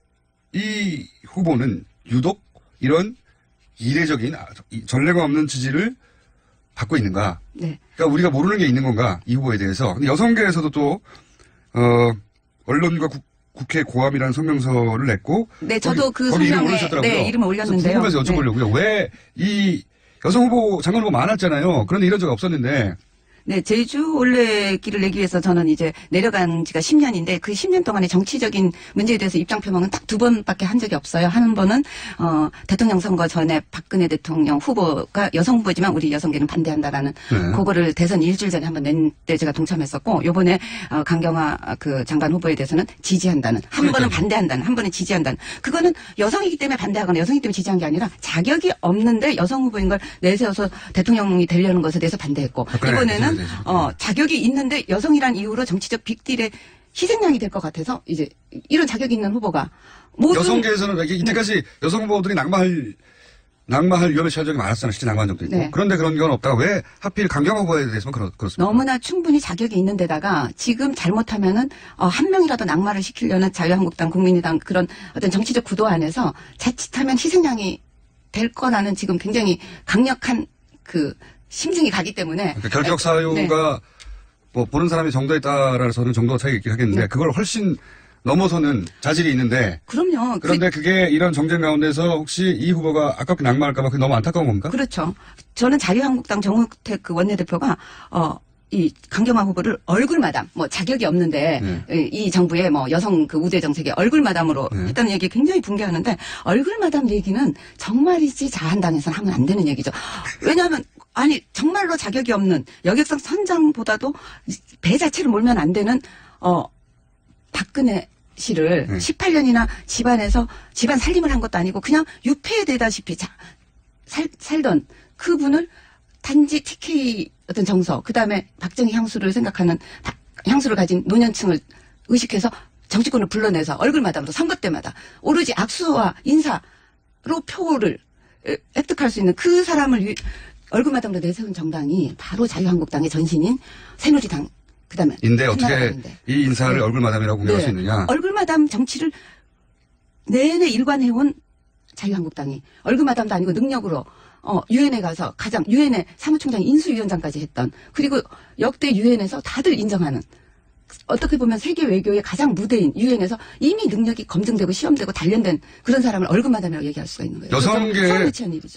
이 후보는 유독 이런 이례적인 전례가 없는 지지를 받고 있는가. 네. 그러니까 우리가 모르는 게 있는 건가 이 후보에 대해서. 근데 여성계에서도 또 언론과 국회 고함이라는 성명서를 냈고. 네, 저도 그 성명에 이름을 올렸는데요. 궁금해서 여쭤보려고요. 왜 이 여성 후보 장관 후보 많았잖아요. 그런데 이런 적 없었는데. 네, 제주 올레길을 내기 위해서 저는 이제 내려간 지가 10년인데 그 10년 동안의 정치적인 문제에 대해서 입장 표명은 딱 2번밖에 한 적이 없어요. 한 번은 대통령 선거 전에 박근혜 대통령 후보가 여성 후보지만 우리 여성계는 반대한다라는 그거를 대선 일주일 전에 한번 낸 때 제가 동참했었고 요번에 강경화 그 장관 후보에 대해서는 지지한다는 한 번은 반대한다는 한 번은 지지한다는 그거는 여성이기 때문에 반대하거나 여성이기 때문에 지지한 게 아니라 자격이 없는데 여성 후보인 걸 내세워서 대통령이 되려는 것에 대해서 반대했고 이번에는 자격이 있는데 여성이란 이유로 정치적 빅딜의 희생양이 될 것 같아서 이제 이런 자격이 있는 후보가 모든 여성계에서는 이때까지 여성 후보들이 낙마할 낙마할 위험에 처한 적이 많았잖아요. 실제 낙마한 적도 있고. 네. 그런데 그런 건 없다가 왜 하필 강경화 후보에 대해서만 그렇습니까? 너무나 충분히 자격이 있는 데다가 지금 잘못하면은 한 명이라도 낙마를 시키려는 자유한국당, 국민의당 그런 어떤 정치적 구도 안에서 자칫하면 희생양이 될 거라는 지금 굉장히 강력한 그 심증이 가기 때문에 그러니까 결격 사유가 뭐 보는 사람이 정도에 따라서는 정도가 차이가 있긴 하겠는데 그걸 훨씬 넘어서는 자질이 있는데. 그럼요. 그런데 그게 이런 정쟁 가운데서 혹시 이 후보가 아깝게 낙마할까봐 그게 너무 안타까운 겁니까? 그렇죠. 저는 자유한국당 정우택 그 원내대표가 이 강경화 후보를 얼굴마담, 뭐 자격이 없는데 이 정부의 뭐 여성 그 우대 정책에 얼굴마담으로 했다는 얘기 굉장히 붕괴하는데 얼굴마담 얘기는 정말이지 자한당에서는 하면 안 되는 얘기죠. 왜냐하면 아니 정말로 자격이 없는 여객선 선장보다도 배 자체를 몰면 안 되는 박근혜 씨를 18년이나 집안에서 집안 살림을 한 것도 아니고 그냥 유폐되다시피 살던 그분을 단지 TK 어떤 정서, 그 다음에 박정희 향수를 생각하는 향수를 가진 노년층을 의식해서 정치권을 불러내서 얼굴마담으로 선거 때마다 오로지 악수와 인사로 표를 획득할 수 있는 그 사람을 얼굴마담으로 내세운 정당이 바로 자유한국당의 전신인 새누리당. 그다음에 인데 어떻게 이 인사를 얼굴마담이라고 공격할 수 있느냐? 얼굴마담 정치를 내내 일관해온 자유한국당이 얼굴마담도 아니고 능력으로 유엔에 가서 가장 유엔의 사무총장 인수위원장까지 했던 그리고 역대 유엔에서 다들 인정하는 어떻게 보면 세계 외교의 가장 무대인 유엔에서 이미 능력이 검증되고 시험되고 단련된 그런 사람을 얼굴마담이라고 얘기할 수가 있는 거예요. 여성계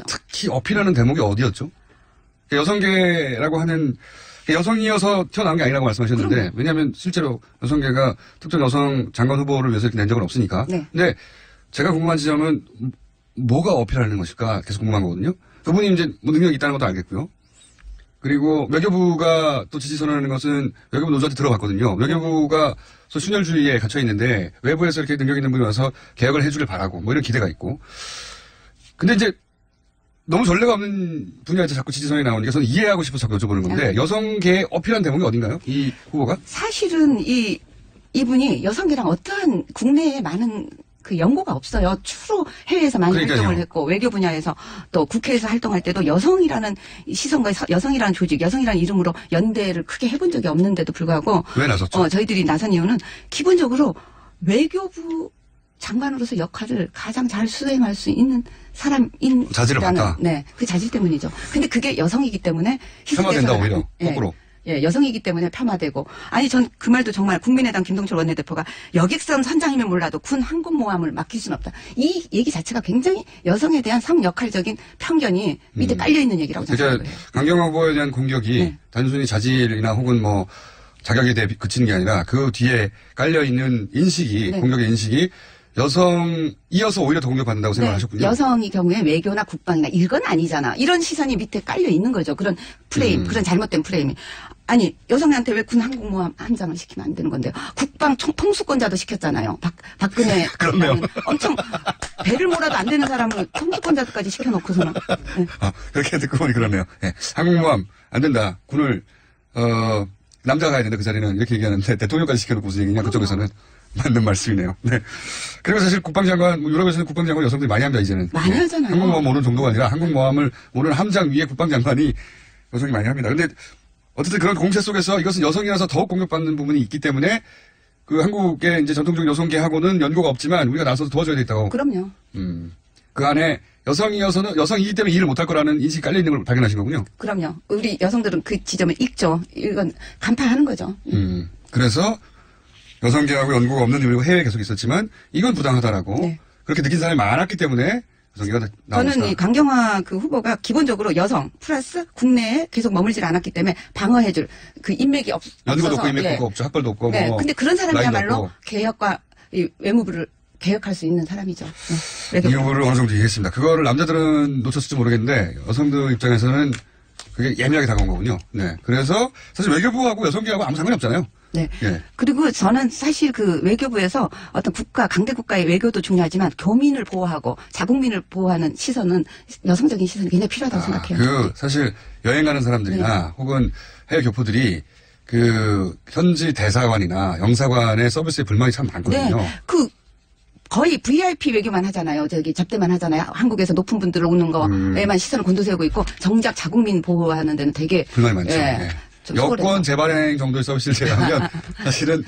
특히 어필하는 대목이 어디였죠? 여성계라고 하는 여성이어서 태어난 게 아니라고 말씀하셨는데 그럼요. 왜냐하면 실제로 여성계가 특정 여성 장관 후보를 위해서 이렇게 낸 적은 없으니까. 네. 근데 제가 궁금한 지점은 뭐가 어필하는 것일까 계속 궁금한 거거든요. 그분이 이제 뭐 능력이 있다는 것도 알겠고요. 그리고 외교부가 또 지지 선언하는 것은 외교부 노조한테 들어봤거든요. 외교부가 순혈주의에 갇혀 있는데 외부에서 이렇게 능력 있는 분이 와서 개혁을 해주길 바라고 뭐 이런 기대가 있고. 근데 이제 너무 전례가 없는 분야에서 자꾸 지지선이 나오니까 저는 이해하고 싶어서 자꾸 여쭤보는 건데 여성계에 어필한 대목이 어딘가요? 이 후보가? 사실은 이분이 여성계랑 어떠한 국내에 많은 그 연고가 없어요. 주로 해외에서 많이 활동을 했고 외교 분야에서 또 국회에서 활동할 때도 여성이라는 시선과 여성이라는 조직, 여성이라는 이름으로 연대를 크게 해본 적이 없는데도 불구하고 왜 나섰죠? 저희들이 나선 이유는 기본적으로 외교부 장관으로서 역할을 가장 잘 수행할 수 있는 사람인 자질을 봤다. 네, 그 자질 때문이죠. 근데 그게 여성이기 때문에 폄하된다 오히려 거꾸로. 예, 여성이기 때문에 폄하되고 아니 전 그 말도 정말 국민의당 김동철 원내대표가 여객선 선장이면 몰라도 군 항공모함을 맡길 수는 없다. 이 얘기 자체가 굉장히 여성에 대한 성역할적인 편견이 밑에 깔려 있는 얘기라고 생각합니다. 그러니까 강경화 후보에 대한 공격이 단순히 자질이나 혹은 뭐 자격에 대해 그치는 게 아니라 그 뒤에 깔려 있는 인식이 공격의 인식이 여성이어서 오히려 더 공격받는다고 생각하셨군요. 여성의 경우에 외교나 국방이나 이건 아니잖아. 이런 시선이 밑에 깔려 있는 거죠. 그런 프레임, 그런 잘못된 프레임이. 아니 여성한테 왜 군 항공모함 한 장을 시키면 안 되는 건데요. 국방 통수권자도 시켰잖아요. 박근혜 엄청 배를 몰아도 안 되는 사람을 통수권자도까지 시켜놓고서는. 네. 그렇게 듣고 보니 그러네요. 네. 항공모함 안 된다. 군을 남자가 가야 된다 그 자리는 이렇게 얘기하는데 대통령까지 시켜놓고 무슨 얘기냐 그쪽에서는. 맞는 말씀이네요. 네. 그리고 사실 국방장관, 유럽에서는 국방장관 여성들이 많이 합니다, 이제는. 많이 하잖아요. 항공모함 오는 정도가 아니라 항공모함을 오는 함장 위에 국방장관이 여성이 많이 합니다. 근데 어쨌든 그런 공세 속에서 이것은 여성이라서 더욱 공격받는 부분이 있기 때문에 그 한국의 이제 전통적 여성계하고는 연고가 없지만 우리가 나서서 도와줘야 되겠다고. 그럼요. 그 안에 여성이어서는 여성이기 때문에 일을 못할 거라는 인식이 깔려 있는 걸 발견하신 거군요. 그럼요. 우리 여성들은 그 지점을 읽죠. 이건 간파하는 거죠. 그래서 여성계하고 연고가 없는 이유로 해외에 계속 있었지만 이건 부당하다라고 그렇게 느낀 사람이 많았기 때문에 여성계가 나온 저는 이 강경화 그 후보가 기본적으로 여성 플러스 국내에 계속 머물질 않았기 때문에 방어해줄 그 인맥이 없어서 연고도 없고 인맥도 없고 학벌도 없고 네. 뭐 근데 그런 사람이야말로 개혁과 이 외무부를 개혁할 수 있는 사람이죠. 네. 이 부분을 어느 정도 이해했습니다. 그거를 남자들은 놓쳤을지 모르겠는데 여성들 입장에서는 그게 예민하게 다가온 거군요. 네. 그래서 사실 외교부하고 여성계하고 아무 상관이 없잖아요. 네. 예. 그리고 저는 사실 그 외교부에서 어떤 강대 국가의 외교도 중요하지만 교민을 보호하고 자국민을 보호하는 시선은 여성적인 시선이 굉장히 필요하다고 생각해요. 사실 여행 가는 사람들이나 혹은 해외 교포들이 그 현지 대사관이나 영사관의 서비스에 불만이 참 많거든요. 네. 그 거의 VIP 외교만 하잖아요. 저기 접대만 하잖아요. 한국에서 높은 분들 오는 거에만 시선을 곤두세우고 있고 정작 자국민 보호하는 데는 되게 불만이 많죠. 예, 네. 좀 여권 소홀해서. 재발행 정도의 서비스를 제공하면 사실은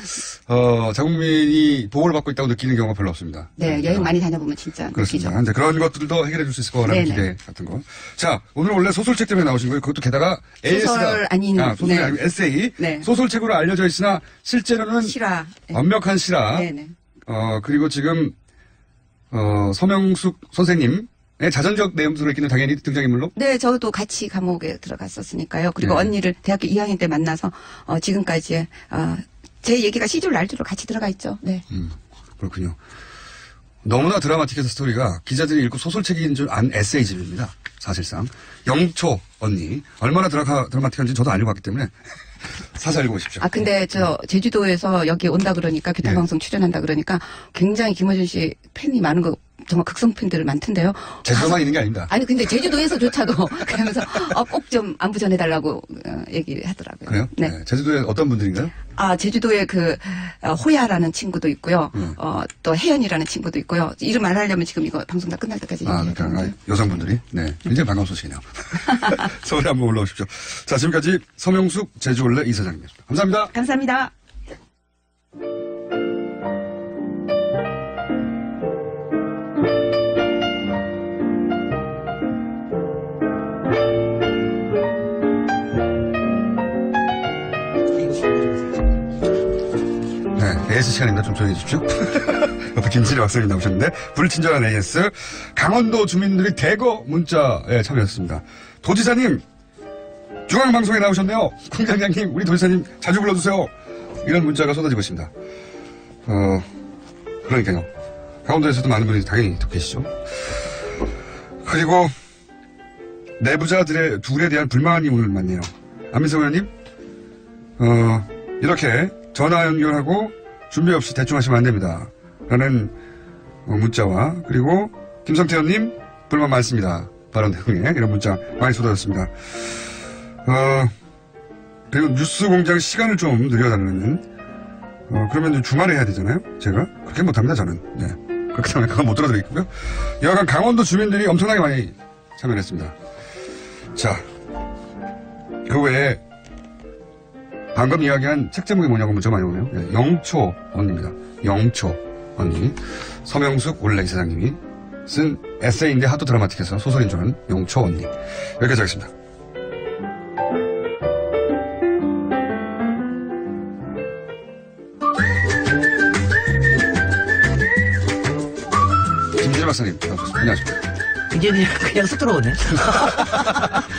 자국민이 보호를 받고 있다고 느끼는 경우가 별로 없습니다. 네, 여행 많이 다녀보면 진짜 그렇습니다. 느끼죠. 이제 그런 것들도 해결해 줄 수 있을 거라는 네네. 기대 같은 거. 자, 오늘 원래 소설책 때문에 나오신 거예요. 그것도 게다가 AS가 소설 아닌, 소설이 네. 아니고 에세이. 네. 소설책으로 알려져 있으나 실제로는 실화. 네. 완벽한 실화. 네네. 그리고 지금 서명숙 선생님의 자전적 내용 들어있기는 당연히 등장인물로. 네, 저도 같이 감옥에 들어갔었으니까요. 그리고 네. 언니를 대학교 2학년 때 만나서 지금까지 제 얘기가 시줄 날줄로 같이 들어가 있죠. 네. 그렇군요. 너무나 드라마틱해서 스토리가 기자들이 읽고 소설책인 줄 안 에세이집입니다. 사실상. 영초 언니. 얼마나 드라마틱한지 저도 알고 갔기 때문에 사서 읽어보십시오. 근데 저 제주도에서 여기 온다 그러니까 교통방송 출연한다 그러니까 굉장히 김어준 씨 팬이 많은 거 정말 극성 팬들 많던데요. 제주도만 있는 게 아닙니다. 아니 근데 제주도에서조차도 그러면서 꼭 좀 안부 전해달라고 얘기를 하더라고요. 그래요? 네. 제주도에 어떤 분들인가요? 제주도에 호야라는 친구도 있고요. 또 혜연이라는 친구도 있고요. 이름 안 하려면 지금 이거 방송 다 끝날 때까지 얘기해야 되는데. 여성분들이? 네. 굉장히 반가운 소식이네요. 서울에 한번 올라오십시오. 자, 지금까지 서명숙 제주올레 이사장님이었습니다. 감사합니다. 감사합니다. 네, AS 시간입니다. 좀 조용히 해주십시오. 옆에 김진희 박사님 나오셨는데, 불친절한 AS. 강원도 주민들이 대거 문자에 참여했습니다. 도지사님, 중앙방송에 나오셨네요. 공장장님, 우리 도지사님 자주 불러주세요. 이런 문자가 쏟아지고 있습니다. 그러니까요. 강원도에서도 많은 분들이 당연히 듣고 계시죠. 그리고 내부자들의 둘에 대한 불만이 오늘 많네요. 안민석 의원님, 이렇게 전화 연결하고 준비 없이 대충 하시면 안 됩니다. 라는 문자와 그리고 김성태 의원님 불만 많습니다. 발언 내용에 이런 문자 많이 쏟아졌습니다. 그리고 뉴스 공장 시간을 좀 늘려달라는 그러면 주말에 해야 되잖아요. 제가 그렇게 못합니다. 저는. 네. 그렇기 때문에 그건 못 들어드리고요. 여하간 강원도 주민들이 엄청나게 많이 참여를 했습니다. 자, 그 외에 방금 이야기한 책 제목이 뭐냐고 문자 많이 오네요. 네, 영초 언니입니다. 영초 언니. 서명숙 올레 이사장님이 쓴 에세이인데 하도 드라마틱해서 소설인 줄 아는 영초 언니. 여기까지 하겠습니다. 김진희 박사님, 안녕하십니까. 이제 그냥 쑥 들어오네.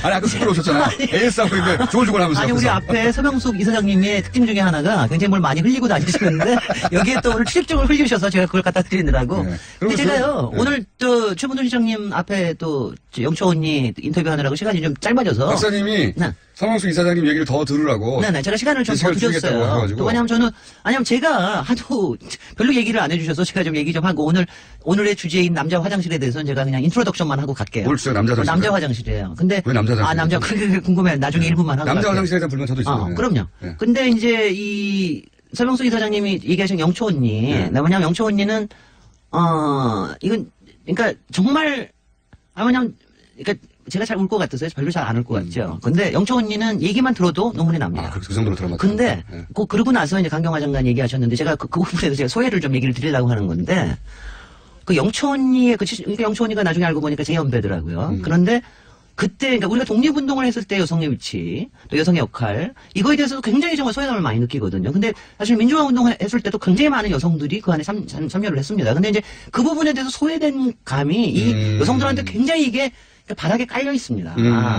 아니, 아까 쑥 들어오셨잖아요. AS하고 이제 조글조글 하면서. 아니, 우리 앞에 서명숙 이사장님의 특징 중에 하나가 굉장히 뭘 많이 흘리고 다니시는데, 여기에 또 오늘 출입증을 흘리셔서 제가 그걸 갖다 드리느라고. 네. 근데 제가요, 오늘 또 최문호 시장님 앞에 또 영초 언니 인터뷰하느라고 시간이 좀 짧아져서. 박사님이 서명숙 이사장님 얘기를 더 들으라고. 네네, 제가 시간을 좀 더 드렸어요. 또 왜냐면 제가 하도 별로 얘기를 안 해주셔서 제가 좀 얘기 좀 하고 오늘의 주제인 남자 화장실에 대해서는 제가 그냥 인트로덕션만 하고 갈게요. 뭘 주세요, 남자 화장실? 남자 화장실이에요. 근데 왜 남자 화장실? 남자 그게 궁금해요. 나중에 1분만 하고 남자 갈게요. 화장실에 대한 불만 저도 있어요. 네. 그럼요. 네. 근데 이제 이 서명숙 이사장님이 얘기하신 영초 언니, 왜냐면 영초 언니는 이건 그러니까 정말 왜냐면 그러니까 제가 잘 울 것 같아서요. 별로 잘 안 울 것 같죠. 근데 영초 언니는 얘기만 들어도 눈물이 납니다. 그 정도로 들어맞죠. 근데 꼭 그러고 나서 이제 강경화 장관 얘기하셨는데 제가 그 부분에서 제가 소회를 좀 얘기를 드리려고 하는 건데 그 영초 언니의 영초 언니가 나중에 알고 보니까 제 연배더라고요. 그런데 그때 그러니까 우리가 독립운동을 했을 때 여성의 위치 또 여성의 역할 이거에 대해서도 굉장히 정말 소외감을 많이 느끼거든요. 근데 사실 민주화 운동을 했을 때도 굉장히 많은 여성들이 그 안에 참여를 했습니다. 근데 이제 그 부분에 대해서 소외된 감이 이 여성들한테 굉장히 이게 바닥에 깔려 있습니다.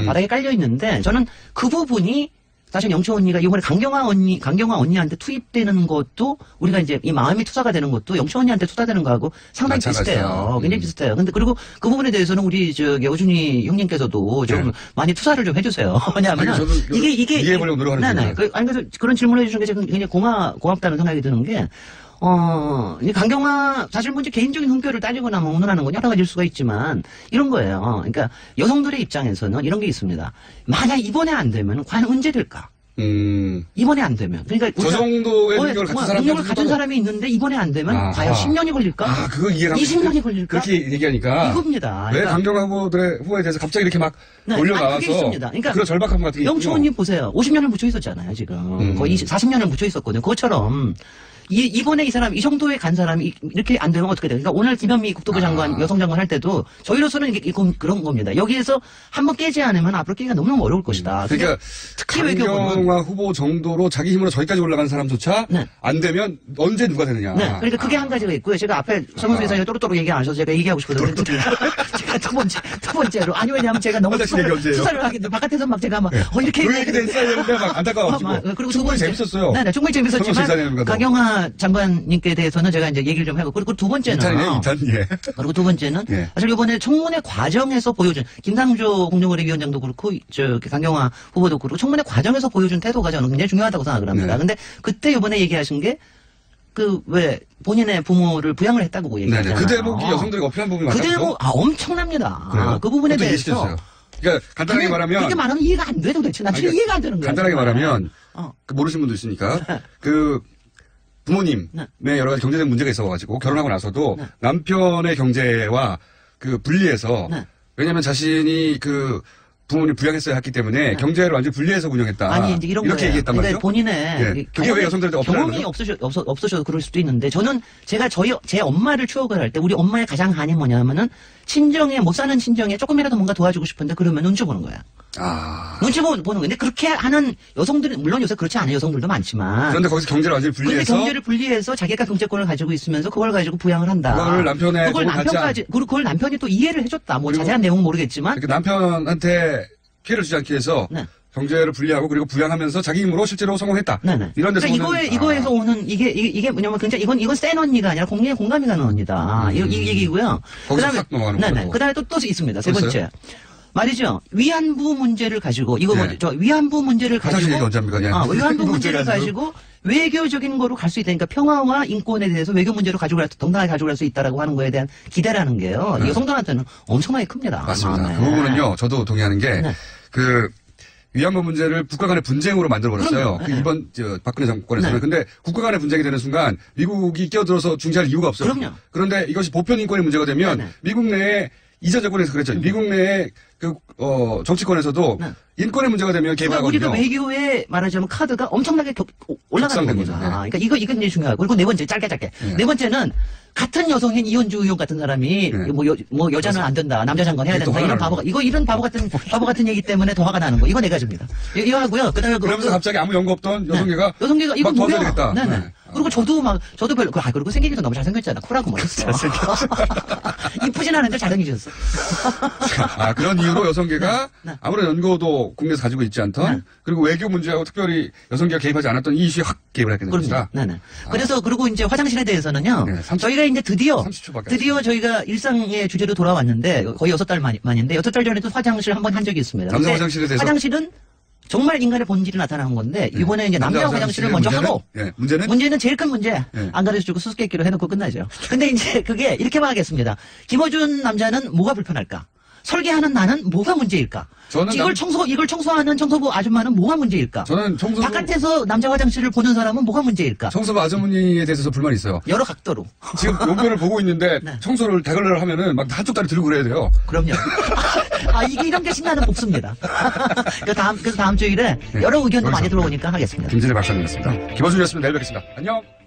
바닥에 깔려 있는데 저는 그 부분이 사실 영초 언니가 이번에 강경화 언니한테 투입되는 것도 우리가 이제 이 마음이 투사가 되는 것도 영초 언니한테 투사되는 거하고 상당히 비슷해요. 굉장히 비슷해요. 근데 그리고 그 부분에 대해서는 우리 오준희 형님께서도 좀 많이 투사를 좀 해주세요. 왜냐하면 이게 이해해보려고 노력하는 거예요. 아니 그래서 그런 질문을 해주신 게 제가 굉장히 고맙다는 생각이 드는 게. 이 강경화, 사실 문제 개인적인 흥결을 따지거나 뭐 운운하는 건 여러 가지일 수가 있지만, 이런 거예요. 그러니까 여성들의 입장에서는 이런 게 있습니다. 만약 이번에 안 되면 과연 언제 될까? 이번에 안 되면. 그러니까 저 정도의 능력을 가진 사람이 능력을 가진 사람이 있는데 이번에 안 되면 과연 10년이 걸릴까? 그거 이해가 20년이 걸릴까? 그렇게 얘기하니까. 이겁니다. 왜 그러니까 강경화 후보에 대해서 갑자기 이렇게 막 올려나와서. 그게 있습니다. 그러니까 그런 절박함 같은 게 영초원님 보세요. 50년을 묻혀 있었잖아요, 지금. 거의 40년을 묻혀 있었거든요. 그것처럼. 이번에 이 사람, 이 정도에 간 사람이 이렇게 안 되면 어떻게 돼요? 그러니까 오늘 김현미 국토부 장관, 여성장관 할 때도 저희로서는 이건 그런 겁니다. 여기에서 한번 깨지 않으면 앞으로 깨기가 너무너무 어려울 것이다. 그러니까 특히 강경화 후보 정도로 자기 힘으로 저기까지 올라간 사람조차 안 되면 언제 누가 되느냐. 네. 그러니까 그게 한 가지가 있고요. 제가 앞에 서문수 이사님 또록또록 얘기 안 하셔서 제가 얘기하고 싶거든요. 제가 두 번째로. 아니, 왜냐면 제가 너무 수사를 하기 때문에 바깥에서 막 제가 막, 이렇게. 그 얘기도 했어야 되는데 막 안타까워가지고. 그리고 충분히 재밌었어요. 네, 충분히 재밌었지만. 강경화 장관님께 대해서는 제가 이제 얘기를 좀 하고. 그리고 두 번째는. 그리고 두 번째는. 사실 이번에 청문회 과정에서 보여준, 김상조 공정거래위원장도 그렇고, 강경화 후보도 그렇고, 청문회 과정에서 보여준 태도가 저는 굉장히 중요하다고 생각을 합니다. 근데 그때 이번에 얘기하신 게, 왜 본인의 부모를 부양을 했다고 얘기하잖아요. 그 대목이 여성들이 어필한 부분이 맞죠? 그 대목 엄청납니다. 그 부분에 대해서. 그러니까 간단하게 말하면 그렇게 말하면 이해가 안 돼 도대체. 난 진짜 이해가 안 되는 거야. 간단하게 말하면 모르시는 분도 있으니까 부모님의 여러 가지 경제적 문제가 있어가지고 결혼하고 나서도 남편의 경제와 분리해서 왜냐하면 자신이 부모님 부양했어야 했기 때문에 경제를 완전히 분리해서 운영했다. 아니, 이제 이런 이렇게 거예요. 얘기했단 말이죠. 본인의 그게 왜 여성들한테 경험이 없으셔서 그럴 수도 있는데 저는 제가 제 엄마를 추억을 할 때 우리 엄마의 가장 한이 뭐냐면은 친정에 못 사는 친정에 조금이라도 뭔가 도와주고 싶은데 그러면 눈치 보는 거야. 눈치 보는 건데 그렇게 하는 여성들은 물론 요새 그렇지 않은 여성들도 많지만 그런데 거기서 경제를 완전히 분리해서 근데 경제를 분리해서 자기가 경제권을 가지고 있으면서 그걸 가지고 부양을 한다. 그걸 남편이 또 이해를 해줬다. 뭐 자세한 내용은 모르겠지만 남편한테 피해를 주지 않기 위해서 경제를 분리하고 그리고 부양하면서 자기 힘으로 실제로 성공했다. 이런 데서 그러니까 이거에서 오는 이게 뭐냐면 진짜 이건 센 언니가 아니라 공감이 가는 언니다. 이 얘기고요. 그다음에 그다음에 또 있습니다. 세 번째. 말이죠. 위안부 문제를 가지고 위안부 문제를 가지고 위안부 문제를 가지고 외교적인 거로 갈 수 있다. 그러니까 평화와 인권에 대해서 외교 문제로 당당하게 가지고 갈 수 있다라고 하는 거에 대한 기대라는 게요. 여성들한테는 엄청나게 큽니다. 맞습니다. 그 부분은요. 저도 동의하는 게 위안부 문제를 국가 간의 분쟁으로 만들어버렸어요. 이번 박근혜 정권에서는. 근데 국가 간의 분쟁이 되는 순간 미국이 끼어들어서 중재할 이유가 없어요. 그런데 이것이 보편 인권의 문제가 되면 미국 내에 이전 정권에서 그랬죠. 미국 내에 정치권에서도 인권의 문제가 되면 개입하거든요. 우리가 외교에 말하자면 카드가 엄청나게 올라가는 겁니다. 그러니까 이거 굉장히 중요하고. 그리고 네 번째, 짧게. 네 번째는 같은 여성인 이현주 의원 같은 사람이 여자는 안 된다, 남자 장관 해야 된다 이런 바보 같은 얘기 때문에 더 화가 나는 거. 이거 네 가지입니다. 이거 하고요. 그다음에 그러면서 갑자기 아무 연구 없던 여성계가 이거 막 도와줘야 되겠다. 그리고 저도 별로 그리고 생기기도 너무 잘생겼잖아. 쿨하고 멋있어. 이쁘진 않은데 잘생기셨어. 그런 이유로 여성계가 아무런 연구도 국내에서 가지고 있지 않던 그리고 외교 문제하고 특별히 여성계가 개입하지 않았던 이 이슈에 확 개입을 했겠습니다 그래서 그리고 이제 화장실에 대해서는요. 저희가 이제 드디어 저희가 일상의 주제로 돌아왔는데 거의 6달 만인데 6달 전에도 화장실 한번 한 적이 있습니다. 남자 화장실에 대해서 화장실은 정말 인간의 본질이 나타나는 건데 이번에 이제 남자 화장실을 먼저 하고 문제는 제일 큰 문제 안 가르쳐주고 수수께끼로 해놓고 끝나죠. 근데 이제 그게 이렇게 말하겠습니다. 김어준 남자는 뭐가 불편할까? 설계하는 나는 뭐가 문제일까? 이걸 청소하는 청소부 아줌마는 뭐가 문제일까? 저는 바깥에서 남자 화장실을 보는 사람은 뭐가 문제일까? 청소부 아주머니에 대해서 불만이 있어요. 여러 각도로. 지금 용변을 보고 있는데 청소를 대걸레를 하면은 막 한쪽 다리 들고 그래야 돼요. 그럼요. 이런 게 신나는 복수입니다. 그래서 다음 주일에 여러 의견도 많이 들어오니까 하겠습니다. 김진애 박사님이었습니다. 김어준이었습니다. 내일 뵙겠습니다. 안녕.